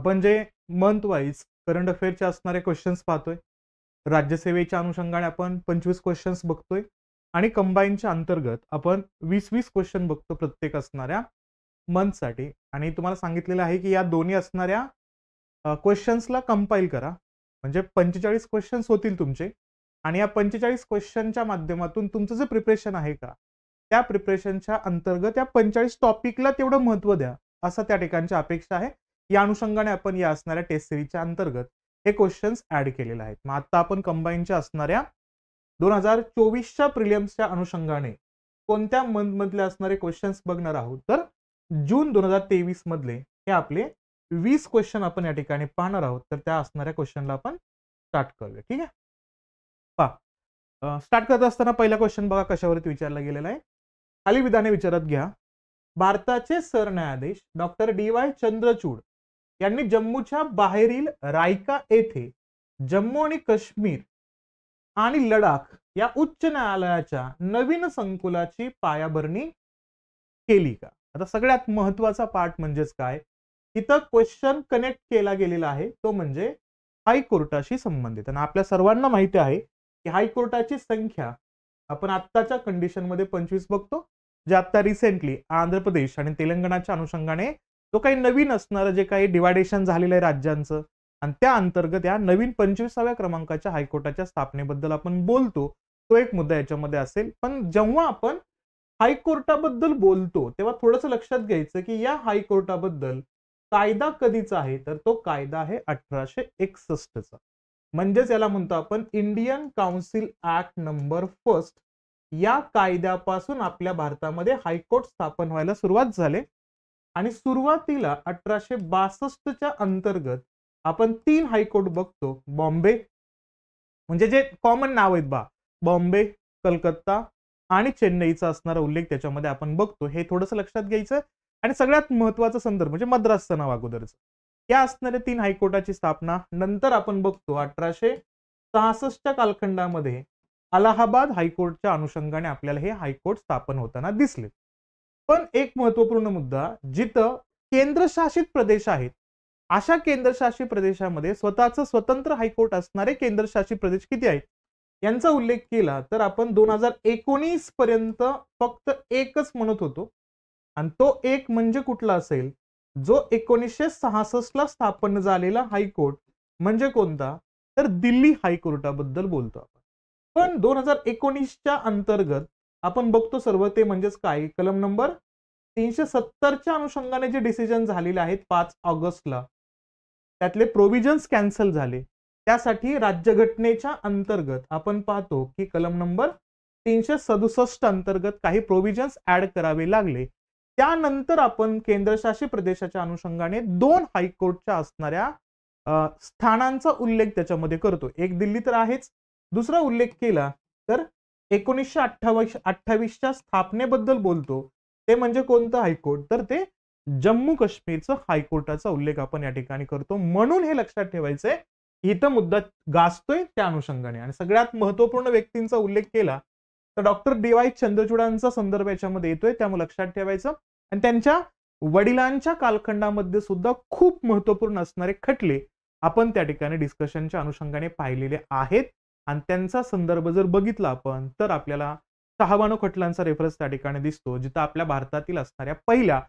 आपण जे month wise current अफेअरचे असणारे क्वेश्चन्स पाहतोय, राज्यसेवेच्या अनुषंगाने आपण 25 क्वेश्चन्स बघतोय आणि कंबाईनच्या अंतर्गत आपण 20-20 क्वेश्चन बघतो प्रत्येक असणाऱ्या मंथसाठी. आणि तुम्हाला सांगितलेलं आहे की या दोन्ही असणाऱ्या क्वेश्चन्सला कंपाईल करा, म्हणजे 45 क्वेश्चन्स होतील तुमचे. आणि या 45 क्वेश्चनच्या माध्यमातून तुमचं जे प्रिपरेशन आहे का, त्या प्रिपरेशनच्या अंतर्गत या 45 टॉपिकला तेवढं महत्व द्या, असं त्या ठिकाणची अपेक्षा आहे. या अनुषंगाने आपण या असणाऱ्या टेस्ट सिरीजच्या अंतर्गत हे क्वेश्चन्स ऍड केलेले आहेत. मग आता आपण कंबाईनच्या असणाऱ्या 2024च्या प्रिलिम्सच्या अनुषंगाने कोणत्या मंथ मधले असणारे क्वेश्चन्स बघणार आहोत, तर जून 2023 मधले हे आपले 20 क्वेश्चन आपण या ठिकाणी पाहणार आहोत. तर त्या असणाऱ्या क्वेश्चनला आपण स्टार्ट करूया. ठीक आहे, पहा. स्टार्ट करत असताना पहिला क्वेश्चन बघा कशावरती विचारला गेलेला आहे. खाली विधाने विचारत घ्या. भारताचे सरन्यायाधीश डॉक्टर DY चंद्रचूड यांनी जम्मूच्या बाहेरील रायका येथे जम्मू आणि काश्मीर आणि लडाख या उच्च न्यायालयाच्या नवीन संकुलाची पायाभरणी केली का? आता सगळ्यात महत्वाचा पार्ट म्हणजेच काय, इथं क्वेश्चन कनेक्ट केला गेलेला आहे तो म्हणजे हायकोर्टाशी संबंधित. आणि आपल्या सर्वांना माहिती आहे की हायकोर्टाची संख्या आपण आत्ताच्या कंडिशन मध्ये 25 बघतो, जे आता रिसेंटली आंध्र प्रदेश आणि तेलंगणाच्या अनुषंगाने तो काही नवीन असणारं जे काही डिवायडेशन झालेलं आहे राज्यांचं, आणि त्या अंतर्गत या नवीन 25व्या क्रमांकाच्या हायकोर्टाच्या स्थापनेबद्दल आपण बोलतो, तो एक मुद्दा याच्यामध्ये असेल. पण जेव्हा आपण हायकोर्टाबद्दल बोलतो तेव्हा थोडंसं लक्षात घ्यायचं की या हायकोर्टाबद्दल कायदा कधीचा आहे, तर तो कायदा आहे 1861चा. म्हणजेच याला म्हणतो आपण इंडियन काउन्सिल ऍक्ट नंबर 1. या कायद्यापासून आपल्या भारतामध्ये हायकोर्ट स्थापन व्हायला सुरुवात झाली. आणि सुरुवातीला 1862च्या अंतर्गत आपण 3 हायकोर्ट बघतो. बॉम्बे, म्हणजे जे कॉमन नाव आहेत बॉम्बे, कलकत्ता आणि चेन्नईचा असणारा उल्लेख त्याच्यामध्ये आपण बघतो. हे थोडंसं लक्षात घ्यायचं. आणि सगळ्यात महत्वाचा संदर्भ म्हणजे मद्रासचं नाव अगोदरच. या असणाऱ्या 3 हायकोर्टाची स्थापना नंतर आपण बघतो 1866च्या कालखंडामध्ये अलाहाबाद हायकोर्टच्या अनुषंगाने आपल्याला हे हायकोर्ट स्थापन होताना दिसले. पण एक महत्वपूर्ण मुद्दा, जिथं केंद्रशासित प्रदेश आहेत अशा केंद्रशासित प्रदेशामध्ये स्वतःचं स्वतंत्र हायकोर्ट असणारे केंद्रशासित प्रदेश किती आहेत यांचा उल्लेख केला तर आपण 2019 पर्यंत फक्त एकच म्हणत होतो. आणि तो एक म्हणजे कुठला असेल, जो 1966ला स्थापन झालेला हायकोर्ट म्हणजे कोणता, तर दिल्ली हायकोर्टाबद्दल बोलतो आपण. पण 2019च्या अंतर्गत आपण बघतो सर्व ते म्हणजेच काय, कलम नंबर 370च्या अनुषंगाने जे डिसिजन झालेले आहेत 5 ऑगस्टला, त्यातले प्रोव्हिजन्स कॅन्सल झाले. त्यासाठी राज्यघटनेच्या अंतर्गत आपण पाहतो की कलम नंबर 367 अंतर्गत काही प्रोव्हिजन्स ऍड करावे लागले. त्यानंतर आपण केंद्रशासित प्रदेशाच्या अनुषंगाने 2 हायकोर्टच्या असणाऱ्या स्थानांचा उल्लेख त्याच्यामध्ये करतो. एक दिल्ली तर आहेच, दुसरा उल्लेख केला तर 1928च्या स्थापनेबद्दल बोलतो. ते म्हणजे कोणतं हायकोर्ट, तर ते जम्मू काश्मीरचं हायकोर्टाचा उल्लेख आपण या ठिकाणी करतो. म्हणून हे लक्षात ठेवायचंय, इथं मुद्दा गाजतोय त्या अनुषंगाने. आणि सगळ्यात महत्वपूर्ण व्यक्तींचा उल्लेख केला तर डॉक्टर DY चंद्रचूडांचा संदर्भ याच्यामध्ये येतोय, त्यामुळे लक्षात ठेवायचं. आणि त्यांच्या वडिलांच्या कालखंडामध्ये सुद्धा खूप महत्वपूर्ण असणारे खटले आपण त्या ठिकाणी डिस्कशनच्या अनुषंगाने पाहिलेले आहेत. आणि त्यांचा संदर्भ जर बघितला आपण तर आपल्याला शहाबानो खटल्यांचा रेफरन्स त्या ठिकाणी दिसतो, जिथं आपल्या भारतातील असणाऱ्या पहिल्या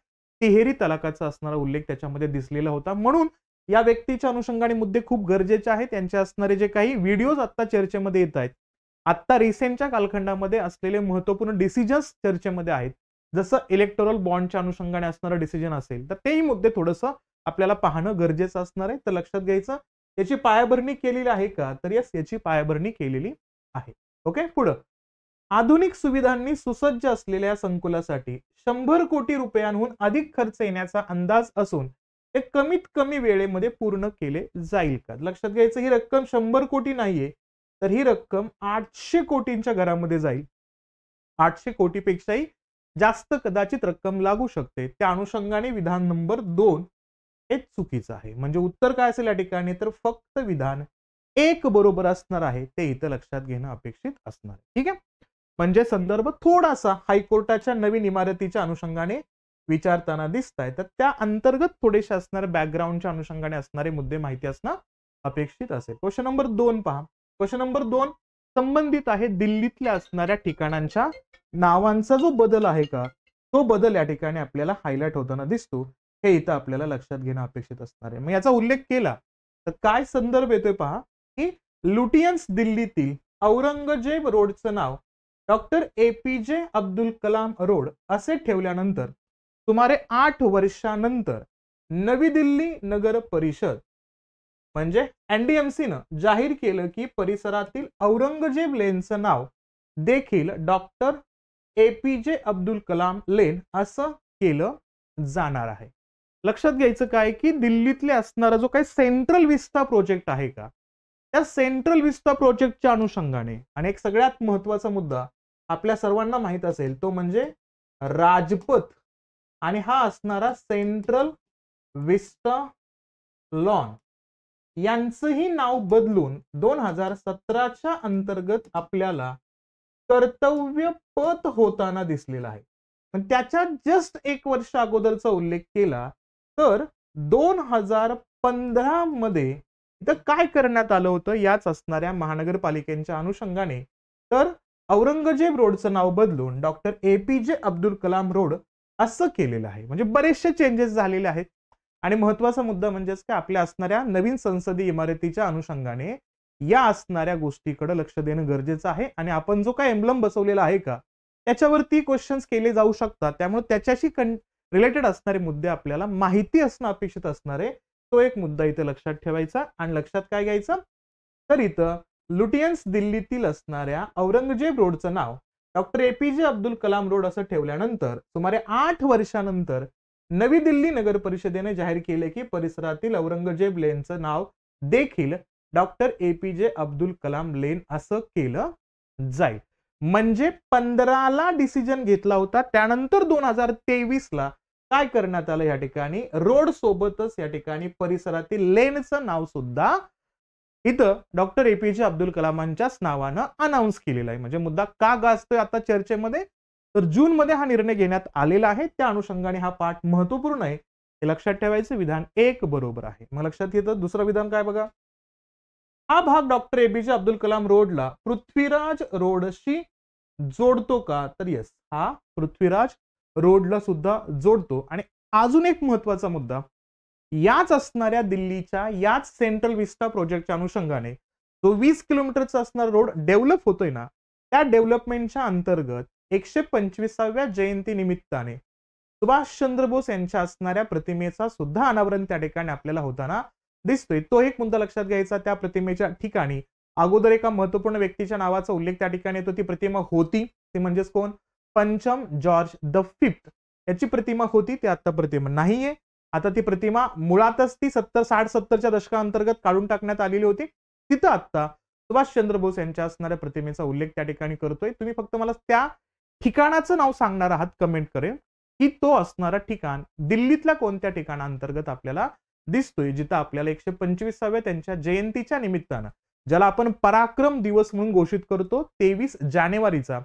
तिहेरी तलाकाचा असणारा उल्लेख त्याच्यामध्ये दिसलेला होता. म्हणून या व्यक्तीच्या अनुषंगाने मुद्दे खूप गरजेचे आहेत. त्यांचे असणारे जे काही व्हिडिओज आता चर्चेमध्ये येत आहेत, आता रिसेंटच्या कालखंडामध्ये असलेले महत्वपूर्ण डिसिजन्स चर्चेमध्ये आहेत, जसं इलेक्टोरल बॉन्डच्या अनुषंगाने असणारं डिसिजन असेल, तर तेही मुद्दे थोडंसं आपल्याला पाहणं गरजेचं असणार आहे. तर लक्षात घ्यायचं, याची पायाभरणी केलेली आहे का, तर यस, याची पायाभरणी केलेली आहे. ओके, पुढं. आधुनिक सुविधांनी सुसज्ज असलेल्या संकुलासाठी 100 कोटी रुपयांहून अधिक खर्च येण्याचा अंदाज असून ते कमीत कमी वेळेमध्ये पूर्ण केले जाईल का? लक्षात घ्यायचं, ही रक्कम 100 कोटी नाहीये, तर ही रक्कम 800 कोटींच्या घरामध्ये जाईल. 800 कोटीपेक्षाही जास्त कदाचित रक्कम लागू शकते. त्या अनुषंगाने विधान नंबर 2 हे चुकीचं आहे. म्हणजे उत्तर काय असेल या ठिकाणी, तर फक्त विधान 1 बरोबर असणार आहे. ते इथं लक्षात घेणं अपेक्षित असणार आहे. ठीक आहे, म्हणजे संदर्भ थोडासा हायकोर्टाच्या नवीन इमारतीच्या अनुषंगाने विचारताना दिसत आहे, तर त्या अंतर्गत थोडेसे असणारे बॅकग्राऊंडच्या अनुषंगाने असणारे मुद्दे माहिती असणं अपेक्षित असेल. क्वेश्चन नंबर 2 पहा. क्वेश्चन नंबर 2 संबंधित आहे दिल्लीतल्या असणाऱ्या ठिकाणांच्या नावांचा जो बदल आहे का, तो बदल या ठिकाणी आपल्याला हायलाइट होताना दिसतो. हे इथं आपल्याला लक्षात घेणं अपेक्षित असणार आहे. मग याचा उल्लेख केला तर काय संदर्भ येतोय पहा, की लुटियन्स दिल्लीतील औरंगजेब रोडचं नाव doctor APJ Abdul Kalam road असे ठेवल्यानंतर सुमारे 8 वर्षानंतर नवी दिल्ली नगर परिषद म्हणजे NDMC न जाहीर केलं की परिसरातील औरंगजेब लेनचं नाव देखील डॉक्टर APJ अब्दुल कलाम लेन असं केलं जाणार आहे. लक्षात घ्यायचं काय की दिल्लीतले असणारा जो काही सेंट्रल विस्टा प्रोजेक्ट आहे का, त्या सेंट्रल विस्टा प्रोजेक्टच्या अनुषंगाने आणि एक सगळ्यात महत्वाचा मुद्दा आपल्या सर्वांना माहित असेल तो म्हणजे राजपथ आणि हा असणारा सेंट्रल विस्टा लॉन यांचंही नाव बदलून 2017च्या अंतर्गत आपल्याला कर्तव्य पथ होताना दिसलेला आहे. पण त्याच्या जस्ट 1 वर्ष अगोदरचा उल्लेख केला तर 2015 मध्ये इथं काय करण्यात आलं होतं याच असणाऱ्या महानगरपालिकेच्या अनुषंगाने, तर औरंगजेब रोडचं नाव बदलून doctor APJ Abdul Kalam road असं केलेलं आहे. म्हणजे बरेचसे चेंजेस झालेले आहेत आणि महत्वाचा मुद्दा म्हणजेच की आपल्या असणाऱ्या नवीन संसदीय इमारतीच्या अनुषंगाने या असणाऱ्या गोष्टीकडे लक्ष देणं गरजेचं आहे आणि आपण जो काही एम्ब्लम बसवलेला आहे का त्याच्यावरती क्वेश्चन्स केले जाऊ शकतात. त्यामुळे त्याच्याशी रिलेटेड असणारे मुद्दे आपल्याला माहिती असणं अपेक्षित असणार आहे. तो एक मुद्दा इथे लक्षात ठेवायचा आणि लक्षात काय घ्यायचं, तर इथं लुटियन्स दिल्लीतील असणाऱ्या औरंगजेब रोडचं नाव doctor APJ Abdul Kalam road असं ठेवल्यानंतर सुमारे 8 वर्षानंतर नवी दिल्ली नगर परिषदेने जाहीर केले की परिसरातील औरंगजेब लेनचं नाव देखील डॉक्टर APJ अब्दुल कलाम लेन असं केलं जाईल. म्हणजे 15ला डिसिजन घेतला होता, त्यानंतर 2023ला काय करण्यात आलं या ठिकाणी, रोड सोबतच या ठिकाणी परिसरातील लेनचं नाव सुद्धा इथं डॉक्टर APJ अब्दुल कलामांच्याच नावानं अनाउन्स केलेलं आहे. म्हणजे मुद्दा का गाजतोय आता चर्चेमध्ये, तर जून मध्ये हा निर्णय घेण्यात आलेला आहे. त्या अनुषंगाने हा पाठ महत्वपूर्ण आहे, हे लक्षात ठेवायचं. विधान 1 बरोबर आहे. मग लक्षात येतं दुसरं विधान काय बघा, हा भाग डॉक्टर APJ अब्दुल कलाम रोडला पृथ्वीराज रोडशी जोडतो का, तर यस, हा पृथ्वीराज रोडला सुद्धा जोडतो. आणि अजून एक महत्वाचा मुद्दा, याच असणाऱ्या दिल्लीच्या याच सेंट्रल विस्टा प्रोजेक्टच्या अनुषंगाने जो 20 किलोमीटरचा असणारा रोड डेव्हलप होतोय ना, त्या डेव्हलपमेंटच्या अंतर्गत 125व्या जयंती निमित्ताने सुभाषचंद्र बोस यांच्या असणाऱ्या प्रतिमेचा सुद्धा अनावरण त्या ठिकाणी आपल्याला होताना दिसतोय. तो एक मुद्दा लक्षात घ्यायचा. त्या प्रतिमेच्या ठिकाणी अगोदर एका महत्वपूर्ण व्यक्तीच्या नावाचा उल्लेख त्या ठिकाणी येतो. ती प्रतिमा होती, ती म्हणजेच कोण, पंचम जॉर्ज द फिफ्थ याची प्रतिमा होती. ती आता प्रतिमा नाहीये. आता ती प्रतिमा मुळातच ती 60-70च्या दशकाअंतर्गत काढून टाकण्यात आलेली होती. तिथं आता सुभाषचंद्र बोस यांच्या असणाऱ्या प्रतिमेचा उल्लेख त्या ठिकाणी करतोय. तुम्ही फक्त मला त्या ठिकाणाचं नाव सांगणार आहात कमेंट करेल की तो असणारा ठिकाण दिल्लीतल्या कोणत्या ठिकाणाअंतर्गत आपल्याला दिसतोय, जिथं आपल्याला 125व्या त्यांच्या जयंतीच्या निमित्तानं, ज्याला आपण पराक्रम दिवस म्हणून घोषित करतो 23 जानेवारीचा,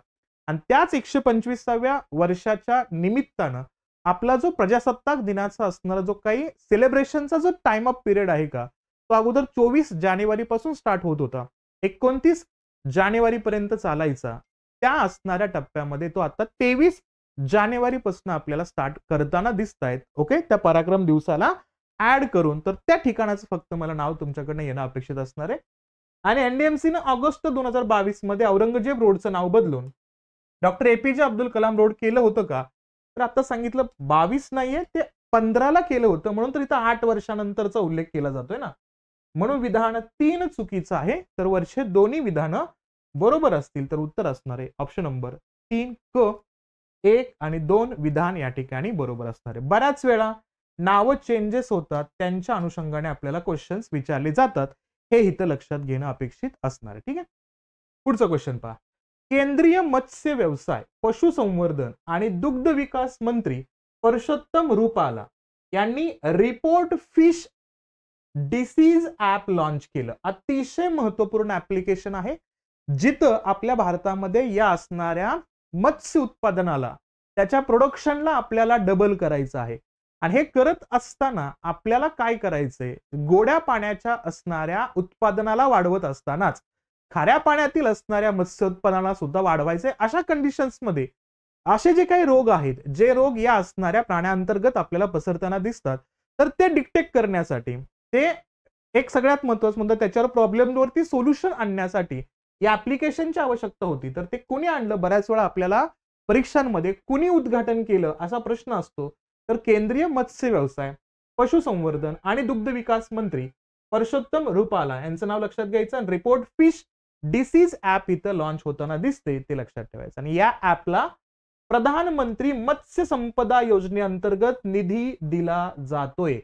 आणि त्याच 125व्या वर्षाच्या निमित्तानं आपला जो प्रजासत्ताक दिनाचा असणारा जो काही सेलिब्रेशनचा जो टाइम ऑफ पिरियड आहे का, तो अगोदर 24 जानेवारी पासून स्टार्ट होत होता, 29 जानेवारी पर्यंत चालायचा. त्या असणाऱ्या टप्प्यामध्ये तो आता 23 जानेवारी पासून आपल्याला स्टार्ट करताना दिसत आहेत. ओके, त्या पराक्रम दिवसाला ऍड करून. तर त्या ठिकाणाचं फक्त मला नाव तुमच्याकडनं येणं अपेक्षित असणार आहे. आणि NDMC ऑगस्ट 2022 मध्ये औरंगजेब रोडचं नाव बदलून doctor APJ Abdul Kalam road केलं होतं का, तर आता सांगितलं 22 नाहीये, ते 15ला केलं होतं. म्हणून तर इथं 8 वर्षानंतरचा उल्लेख केला जातोय ना. म्हणून विधान 3 चुकीचं आहे. तर वरचे दोन्ही विधानं बरोबर असतील तर उत्तर असणार आहे ऑप्शन नंबर 3 क. 1 आणि 2 विधान या ठिकाणी बरोबर असणार आहे. बऱ्याच वेळा नावं चेंजेस होतात, त्यांच्या अनुषंगाने आपल्याला क्वेश्चन्स विचारले जातात, हे इथं लक्षात घेणं अपेक्षित असणार आहे. ठीक आहे, पुढचा क्वेश्चन पहा. केंद्रीय मत्स्य व्यवसाय, पशुसंवर्धन आणि दुग्ध विकास मंत्री परषोत्तम रुपाला यांनी report fish disease app launch केलं. अतिशय महत्वपूर्ण ऍप्लिकेशन आहे, जिथं आपल्या भारतामध्ये या असणाऱ्या मत्स्य उत्पादनाला त्याच्या प्रोडक्शनला आपल्याला डबल करायचं आहे. आणि हे करत असताना आपल्याला काय करायचंय, गोड्या पाण्याच्या असणाऱ्या उत्पादनाला वाढवत असतानाच खाऱ्या पाण्यातील असणाऱ्या मत्स्य उत्पादनाला सुद्धा वाढवायचंय. अशा कंडिशन्स मध्ये असे जे काही रोग आहेत, जे रोग या असणाऱ्या प्राण्यांतर्गत आपल्याला पसरताना दिसतात, तर ते डिटेक्ट करण्यासाठी, ते एक सगळ्यात महत्त्वाचं म्हणजे त्याच्यावर प्रॉब्लेमवरती सोल्युशन आणण्यासाठी या ऍप्लिकेशनची आवश्यकता होती. तर ते कोणी आणलं, बऱ्याच वेळा आपल्याला परीक्षांमध्ये कुणी उद्घाटन केलं असा प्रश्न असतो. तर केंद्रीय मत्स्य व्यवसाय, पशुसंवर्धन आणि दुग्ध विकास मंत्री परषोत्तम रुपाला यांचं नाव लक्षात घ्यायचं आणि रिपोर्ट फिश डिसीज ऍप इथं लॉन्च होताना दिसते, ते लक्षात ठेवायचं. आणि या ऍपला प्रधानमंत्री मत्स्य संपदा योजनेअंतर्गत निधी दिला जातोय.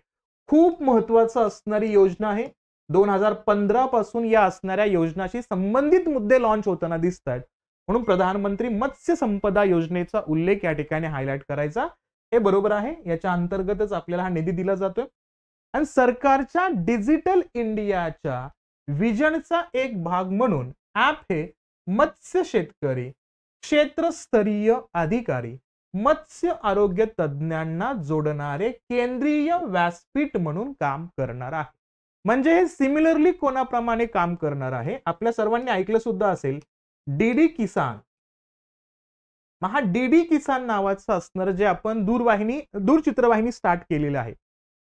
खूप महत्वाचं असणारी योजना आहे. 2015 पासून या असणाऱ्या योजनाशी संबंधित मुद्दे लॉन्च होताना दिसत आहेत. म्हणून प्रधानमंत्री मत्स्य संपदा योजनेचा उल्लेख या ठिकाणी हायलाइट करायचा. हे बरोबर आहे, याच्या अंतर्गतच आपल्याला हा निधी दिला जातोय. आणि सरकारच्या डिजिटल इंडियाच्या विजनचा एक भाग म्हणून ऍप हे मत्स्य शेतकरी, क्षेत्रस्तरीय अधिकारी, मत्स्य आरोग्य तज्ञांना जोडणारे केंद्रीय व्यासपीठ म्हणून काम करणार आहे. म्हणजे हे सिमिलरली कोणाप्रमाणे काम करणार आहे, आपल्या सर्वांनी ऐकलं सुद्धा असेल, डीडी किसान. हा डीडी किसान नावाचं असणार जे आपण दूरचित्रवाहिनी स्टार्ट केलेलं आहे,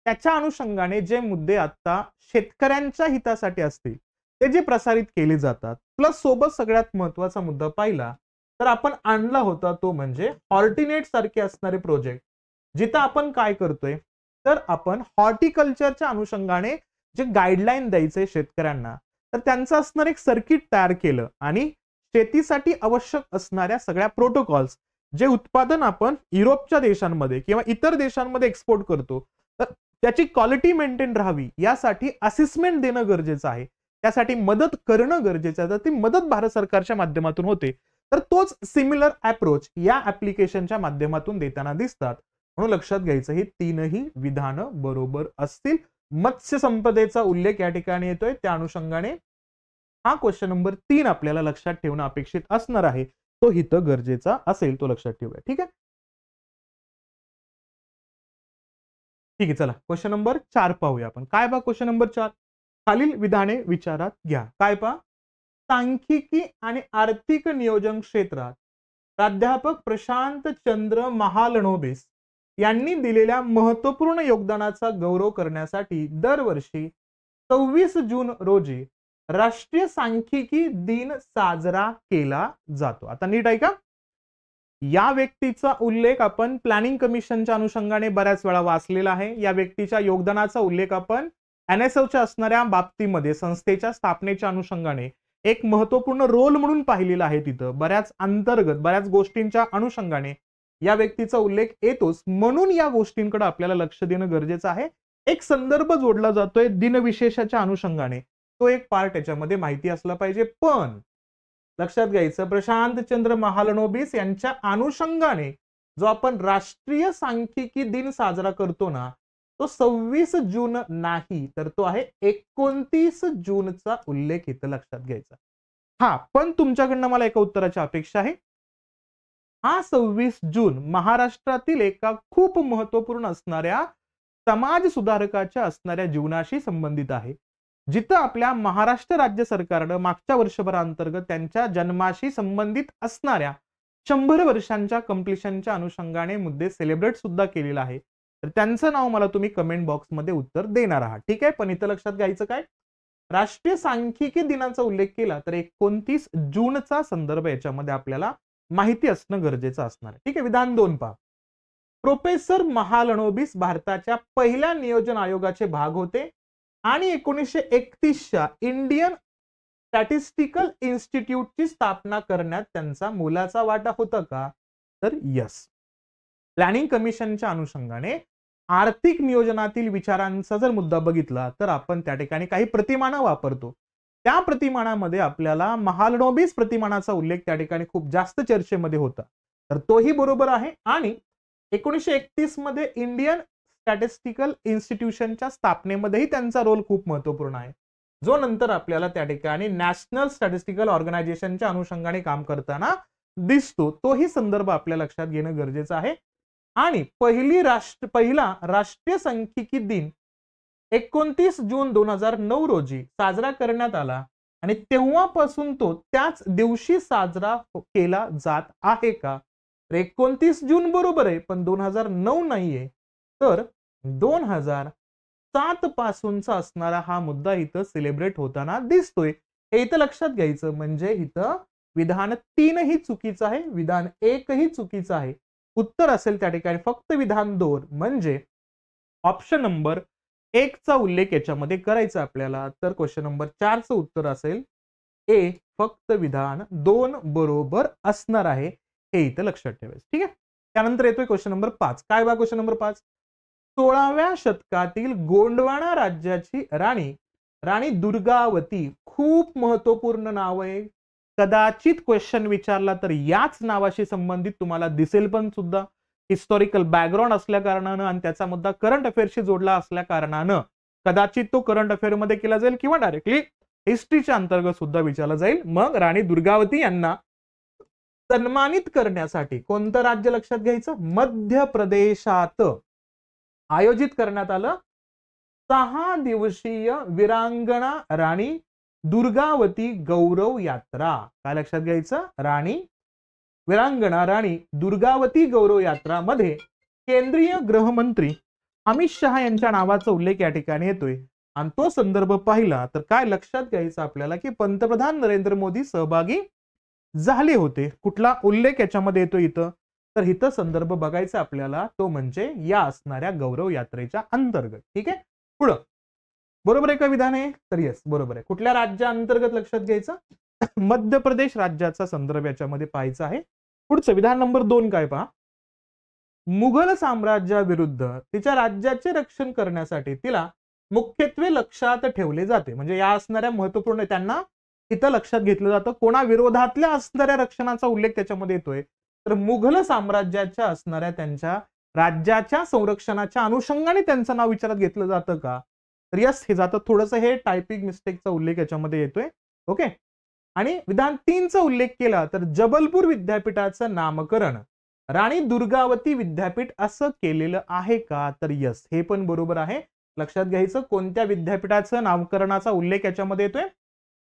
त्याच्या अनुषंगाने जे मुद्दे आता शेतकऱ्यांच्या हितासाठी असतील ते जे प्रसारित केले जातात. प्लस सोबत सगळ्यात महत्वाचा मुद्दा पाहिला तर आपण आणला होता तो म्हणजे हॉर्टिनेट सारखे असणारे प्रोजेक्ट, जिथं आपण काय करतोय, तर आपण हॉर्टिकल्चरच्या अनुषंगाने जे गाईडलाईन द्यायचे शेतकऱ्यांना, तर त्यांचं असणार एक सर्किट तयार केलं आणि शेतीसाठी आवश्यक असणाऱ्या सगळ्या प्रोटोकॉल्स, जे उत्पादन आपण युरोपच्या देशांमध्ये किंवा इतर देशांमध्ये एक्सपोर्ट करतो, तर त्याची क्वालिटी मेंटेन राहावी यासाठी असेसमेंट देणं गरजेचं आहे. त्यासाठी मदत करणं गरजेचं आहे. तर ती मदत भारत सरकारच्या माध्यमातून होते. तर तोच सिमिलर अप्रोच या ऍप्लिकेशनच्या माध्यमातून देताना दिसतात. म्हणून लक्षात घ्यायचं, ही तीनही विधानं बरोबर असतील. मत्स्य संपदेचा उल्लेख या ठिकाणी येतोय, त्या अनुषंगाने हा क्वेश्चन नंबर 3 आपल्याला लक्षात ठेवणं अपेक्षित असणार आहे. तो हित गरजेचा असेल, तो लक्षात ठेवूया. ठीक आहे, ठीक आहे. चला क्वेश्चन नंबर 4 पाहूया आपण. काय पहा क्वेश्चन नंबर 4, खालील विधाने विचारात घ्या. काय पहा, सांख्यिकी आणि आर्थिक नियोजन क्षेत्रात प्राध्यापक प्रशांत चंद्र महालनोबिस यांनी दिलेल्या महत्वपूर्ण योगदानाचा गौरव करण्यासाठी दरवर्षी 26 जून रोजी राष्ट्रीय सांख्यिकी दिन साजरा केला जातो. आता नीट ऐका, या व्यक्तीचा उल्लेख आपण प्लॅनिंग कमिशनच्या अनुषंगाने बऱ्याच वेळा वाचलेला आहे. या व्यक्तीच्या योगदानाचा उल्लेख आपण एनएसओच्या असणाऱ्या बाबतीमध्ये संस्थेच्या स्थापनेच्या अनुषंगाने एक महत्वपूर्ण रोल म्हणून पाहिलेला आहे. तिथं बऱ्याच गोष्टींच्या अनुषंगाने या व्यक्तीचा उल्लेख येतोच. म्हणून या गोष्टींकडे आपल्याला लक्ष देणं गरजेचं आहे. एक संदर्भ जोडला जातोय दिनविशेषाच्या अनुषंगाने, तो एक पार्ट याच्यामध्ये माहिती असला पाहिजे. पण लक्षात घ्यायचं, प्रशांत चंद्र महालनोबिस यांच्या अनुषंगाने जो आपण राष्ट्रीय सांख्यिकी दिन साजरा करतो ना, तो 26 जून नाही, तर तो आहे 29 जूनचा उल्लेख इथं लक्षात घ्यायचा. हा, पण तुमच्याकडनं मला एका उत्तराची अपेक्षा आहे. हा 26 जून महाराष्ट्रातील एका खूप महत्वपूर्ण असणाऱ्या समाज सुधारकाच्या असणाऱ्या जीवनाशी संबंधित आहे, जिथं आपल्या महाराष्ट्र राज्य सरकारनं मागच्या वर्षभराअंतर्गत त्यांच्या जन्माशी संबंधित असणाऱ्या 100 वर्षांच्या कंप्लिशनच्या अनुषंगाने मुद्दे सेलिब्रेट सुद्धा केलेला आहे. तर त्यांचं नाव मला तुम्ही कमेंट बॉक्समध्ये उत्तर देणार आहात. ठीक आहे, पण इथं लक्षात घ्यायचं काय, राष्ट्रीय सांख्यिकी दिनाचा उल्लेख केला तर 29 जूनचा संदर्भ याच्यामध्ये आपल्याला माहिती असणं गरजेचं असणार आहे. ठीक आहे, विधान 2 पहा. प्रोफेसर महालनोबिस भारताच्या पहिल्या नियोजन आयोगाचे भाग होते आणि 1931च्या इंडियन स्टॅटिस्टिकल इन्स्टिट्यूटची स्थापना करण्यात त्यांचा मोलाचा वाटा होता का, तर यस. प्लॅनिंग कमिशनच्या अनुषंगाने आर्थिक नियोजनातील विचारांचा जर मुद्दा बघितला तर आपण त्या ठिकाणी काही प्रतिमानं वापरतो. त्या प्रतिमानामध्ये आपल्याला महालनोबिस प्रतिमानाचा उल्लेख त्या ठिकाणी खूप जास्त चर्चेमध्ये होता, तर तोही बरोबर आहे. आणि 1931 मध्ये इंडियन स्टॅटिस्टिकल इन्स्टिट्यूशनच्या स्थापनेमध्येही त्यांचा रोल खूप महत्वपूर्ण आहे, जो नंतर आपल्याला त्या ठिकाणी नॅशनल स्टॅटिस्टिकल ऑर्गनायझेशनच्या अनुषंगाने काम करताना दिसतो, तोही संदर्भ आपल्या लक्षात घेणं गरजेचं आहे. आणि पहिला राष्ट्रीय सांख्यिकी दिन 29 जून 2009 रोजी साजरा करण्यात आला आणि तेव्हापासून तो त्याच दिवशी साजरा केला जात आहे का? तर 29 जून बरोबर आहे, पण 2009 नाहीये. तर 2007 पासूनचा असणारा हा मुद्दा इथं सेलिब्रेट होताना दिसतोय. हे इथं लक्षात घ्यायचं. म्हणजे इथं विधान 3 ही चुकीचं आहे, विधान 1 ही चुकीचं आहे. उत्तर असेल त्या ठिकाणी फक्त विधान 2 म्हणजे ऑप्शन नंबर 1 चा उल्लेख याच्यामध्ये करायचा आपल्याला. तर क्वेश्चन नंबर 4 चं उत्तर असेल ए, फक्त विधान 2 बरोबर असणार आहे. हे इथं लक्षात ठेवायचं. ठीक आहे. त्यानंतर येतोय क्वेश्चन नंबर 5. काय बा क्वेश्चन नंबर 5? 16व्या शतकातील गोंडवाना राज्याची राणी दुर्गावती खूप महत्वपूर्ण नाव आहे. कदाचित क्वेश्चन विचारला तर याच नावाशी संबंधित तुम्हाला दिसेल पण सुद्धा. हिस्टॉरिकल बॅकग्राऊंड असल्या कारणानं आणि त्याचा मुद्दा करंट अफेअरशी जोडला असल्या कारणानं कदाचित तो करंट अफेअर मध्ये केला जाईल किंवा डायरेक्टली हिस्ट्रीच्या अंतर्गत सुद्धा विचारला जाईल. मग राणी दुर्गावती यांना सन्मानित करण्यासाठी कोणतं राज्य लक्षात घ्यायचं? मध्य प्रदेशात आयोजित करण्यात आलं 6 दिवसीय वीरांगणा राणी दुर्गावती गौरव यात्रा. काय लक्षात घ्यायचं? वीरांगणा राणी दुर्गावती गौरव यात्रा मध्ये केंद्रीय गृहमंत्री अमित शहा यांच्या नावाचा उल्लेख या ठिकाणी येतोय. आणि तो संदर्भ पाहिला तर काय लक्षात घ्यायचं आपल्याला की पंतप्रधान नरेंद्र मोदी सहभागी झाले होते. कुठला उल्लेख याच्यामध्ये येतो इथं? तर इथं संदर्भ बघायचा आपल्याला, तो म्हणजे या असणाऱ्या गौरव यात्रेच्या अंतर्गत. ठीक आहे. पुढं बरोबर आहे का विधान आहे? तर येस बरोबर आहे. कुठल्या राज्या अंतर्गत लक्षात घ्यायचं? मध्य प्रदेश राज्याचा संदर्भ याच्यामध्ये पाहायचा आहे. पुढचं विधान नंबर 2 काय पहा? मुघल साम्राज्याविरुद्ध तिच्या राज्याचे रक्षण करण्यासाठी तिला मुख्यत्वे लक्षात ठेवले जाते. म्हणजे या असणाऱ्या महत्वपूर्ण त्यांना इथं लक्षात घेतलं जातं. कोणा विरोधातल्या असणाऱ्या रक्षणाचा उल्लेख त्याच्यामध्ये येतोय? तर मुघल साम्राज्याच्या असणाऱ्या त्यांच्या राज्याच्या संरक्षणाच्या अनुषंगाने त्यांचं नाव विचारात घेतलं जातं का? तर यस हे जातं. थोडंसं हे टायपिंग मिस्टेकचा उल्लेख याच्यामध्ये येतोय. ओके. आणि विधान 3 चा उल्लेख केला तर जबलपूर विद्यापीठाचं नामकरण राणी दुर्गावती विद्यापीठ असं केलेलं आहे का? तर यस हे पण बरोबर आहे. लक्षात घ्यायचं कोणत्या विद्यापीठाचं नामकरणाचा उल्लेख याच्यामध्ये येतोय?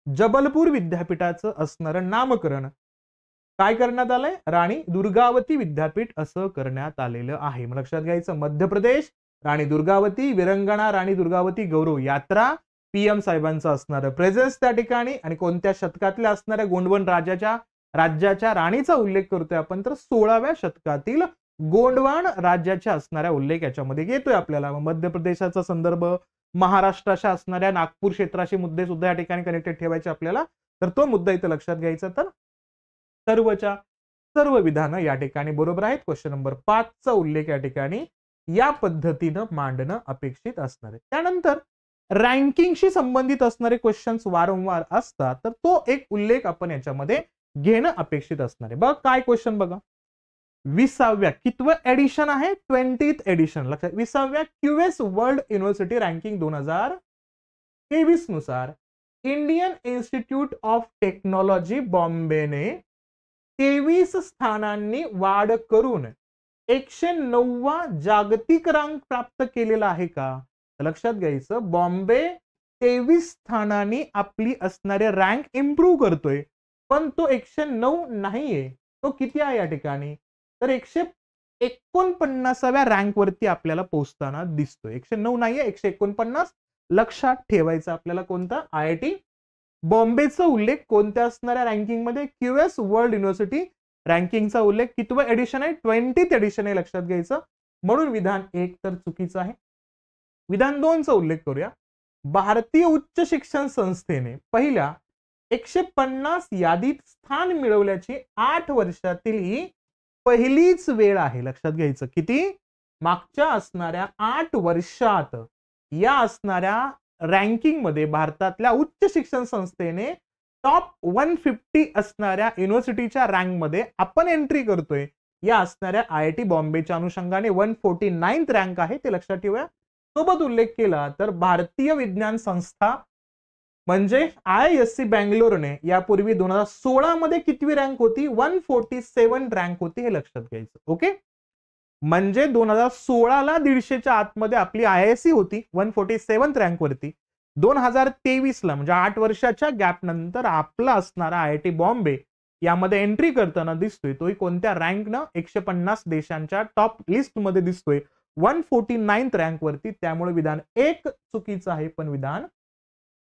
जबलपूर विद्यापीठाचं असणारं नामकरण काय करण्यात आलंय? राणी दुर्गावती विद्यापीठ असं करण्यात आलेलं आहे. मग लक्षात घ्यायचं राज्य प्रदेश राणी दुर्गावती वीरंगणा राणी दुर्गावती गौरव यात्रा पीएम साहेबांचं असणारं प्रेझेन्स त्या ठिकाणी आणि कोणत्या शतकातल्या असणाऱ्या गोंडवन राज्याच्या राणीचा उल्लेख करतोय आपण तर 16व्या शतकातील गोंडवान राज्याच्या असणाऱ्या उल्लेख याच्यामध्ये येतोय आपल्याला. मध्य प्रदेशाचा संदर्भ महाराष्ट्राच्या असणाऱ्या नागपूर क्षेत्राशी मुद्दे सुद्धा या ठिकाणी कनेक्टेड ठेवायचे आपल्याला. तर तो मुद्दा इथं लक्षात घ्यायचा. तर सर्वच्या सर्व विधानं या ठिकाणी बरोबर आहेत. क्वेश्चन नंबर 5 चा उल्लेख या ठिकाणी या पद्धतीनं मांडणं अपेक्षित असणार आहे. त्यानंतर रँकिंगशी संबंधित असणारे क्वेश्चन्स वारंवार असतात तर तो एक उल्लेख आपण याच्यामध्ये घेणं अपेक्षित असणार आहे. बघ काय क्वेश्चन बघा. 20व्या कितवं एडिशन आहे? 20th edition. लक्षात 20व्या क्यूएस वर्ल्ड युनिव्हर्सिटी रँकिंग 2023 नुसार इंडियन इन्स्टिट्यूट ऑफ टेक्नॉलॉजी बॉम्बेने 23 स्थानांनी वाढ करून 109वा जागतिक रँक प्राप्त केलेला आहे का? लक्षात घ्यायचं बॉम्बे 23 स्थानांनी आपली असणारे रँक इम्प्रूव्ह करतोय पण तो 109 नाहीये. तो किती आहे या ठिकाणी? तर 149व्या रँक वरती आपल्याला पोहोचताना दिसतोय. 109 नाहीये 149. लक्षात ठेवायचं आपल्याला कोणता? IIT बॉम्बेचा उल्लेख कोणत्या असणाऱ्या रँकिंग मध्ये? क्यूएस वर्ल्ड युनिव्हर्सिटी रँकिंगचा उल्लेख कितवं एडिशन आहे? 20th एडिशन आहे. लक्षात घ्यायचं. म्हणून विधान 1 तर चुकीचं आहे. विधान 2 चा उल्लेख करूया. भारतीय उच्च शिक्षण संस्थेने पहिल्या 150 यादीत स्थान मिळवल्याची 8 वर्षातील ही पहिलीच वेळ आहे. लक्षात घ्यायचं किती? मागच्या असणाऱ्या 8 वर्षात या असणाऱ्या रँकिंग मध्ये भारतातल्या उच्च शिक्षण संस्थेने टॉप 150 असणाऱ्या युनिव्हर्सिटीच्या रँक मध्ये आपण एंट्री करतोय. या असणाऱ्या IIT बॉम्बेच्या अनुषंगाने 149th रँक आहे ते लक्षात ठेवूया. सोबत उल्लेख केला तर भारतीय विज्ञान संस्था म्हणजे IISc बँगलोरने यापूर्वी 2016 मध्ये कितवी रँक होती? 147 रँक होती, हे लक्षात घ्यायचं. ओके, म्हणजे 2016 ला 150च्या आतमध्ये आपली IISc होती 147 रँक वरती. 2023 ला म्हणजे 8 वर्षाच्या गॅप नंतर आपला असणारा IIT बॉम्बे यामध्ये एंट्री करताना दिसतोय. तोही कोणत्या रँकनं? 150 देशांच्या टॉप लिस्ट मध्ये दिसतोय 149 रँक वरती. त्यामुळे विधान 1 चुकीचं आहे, पण विधान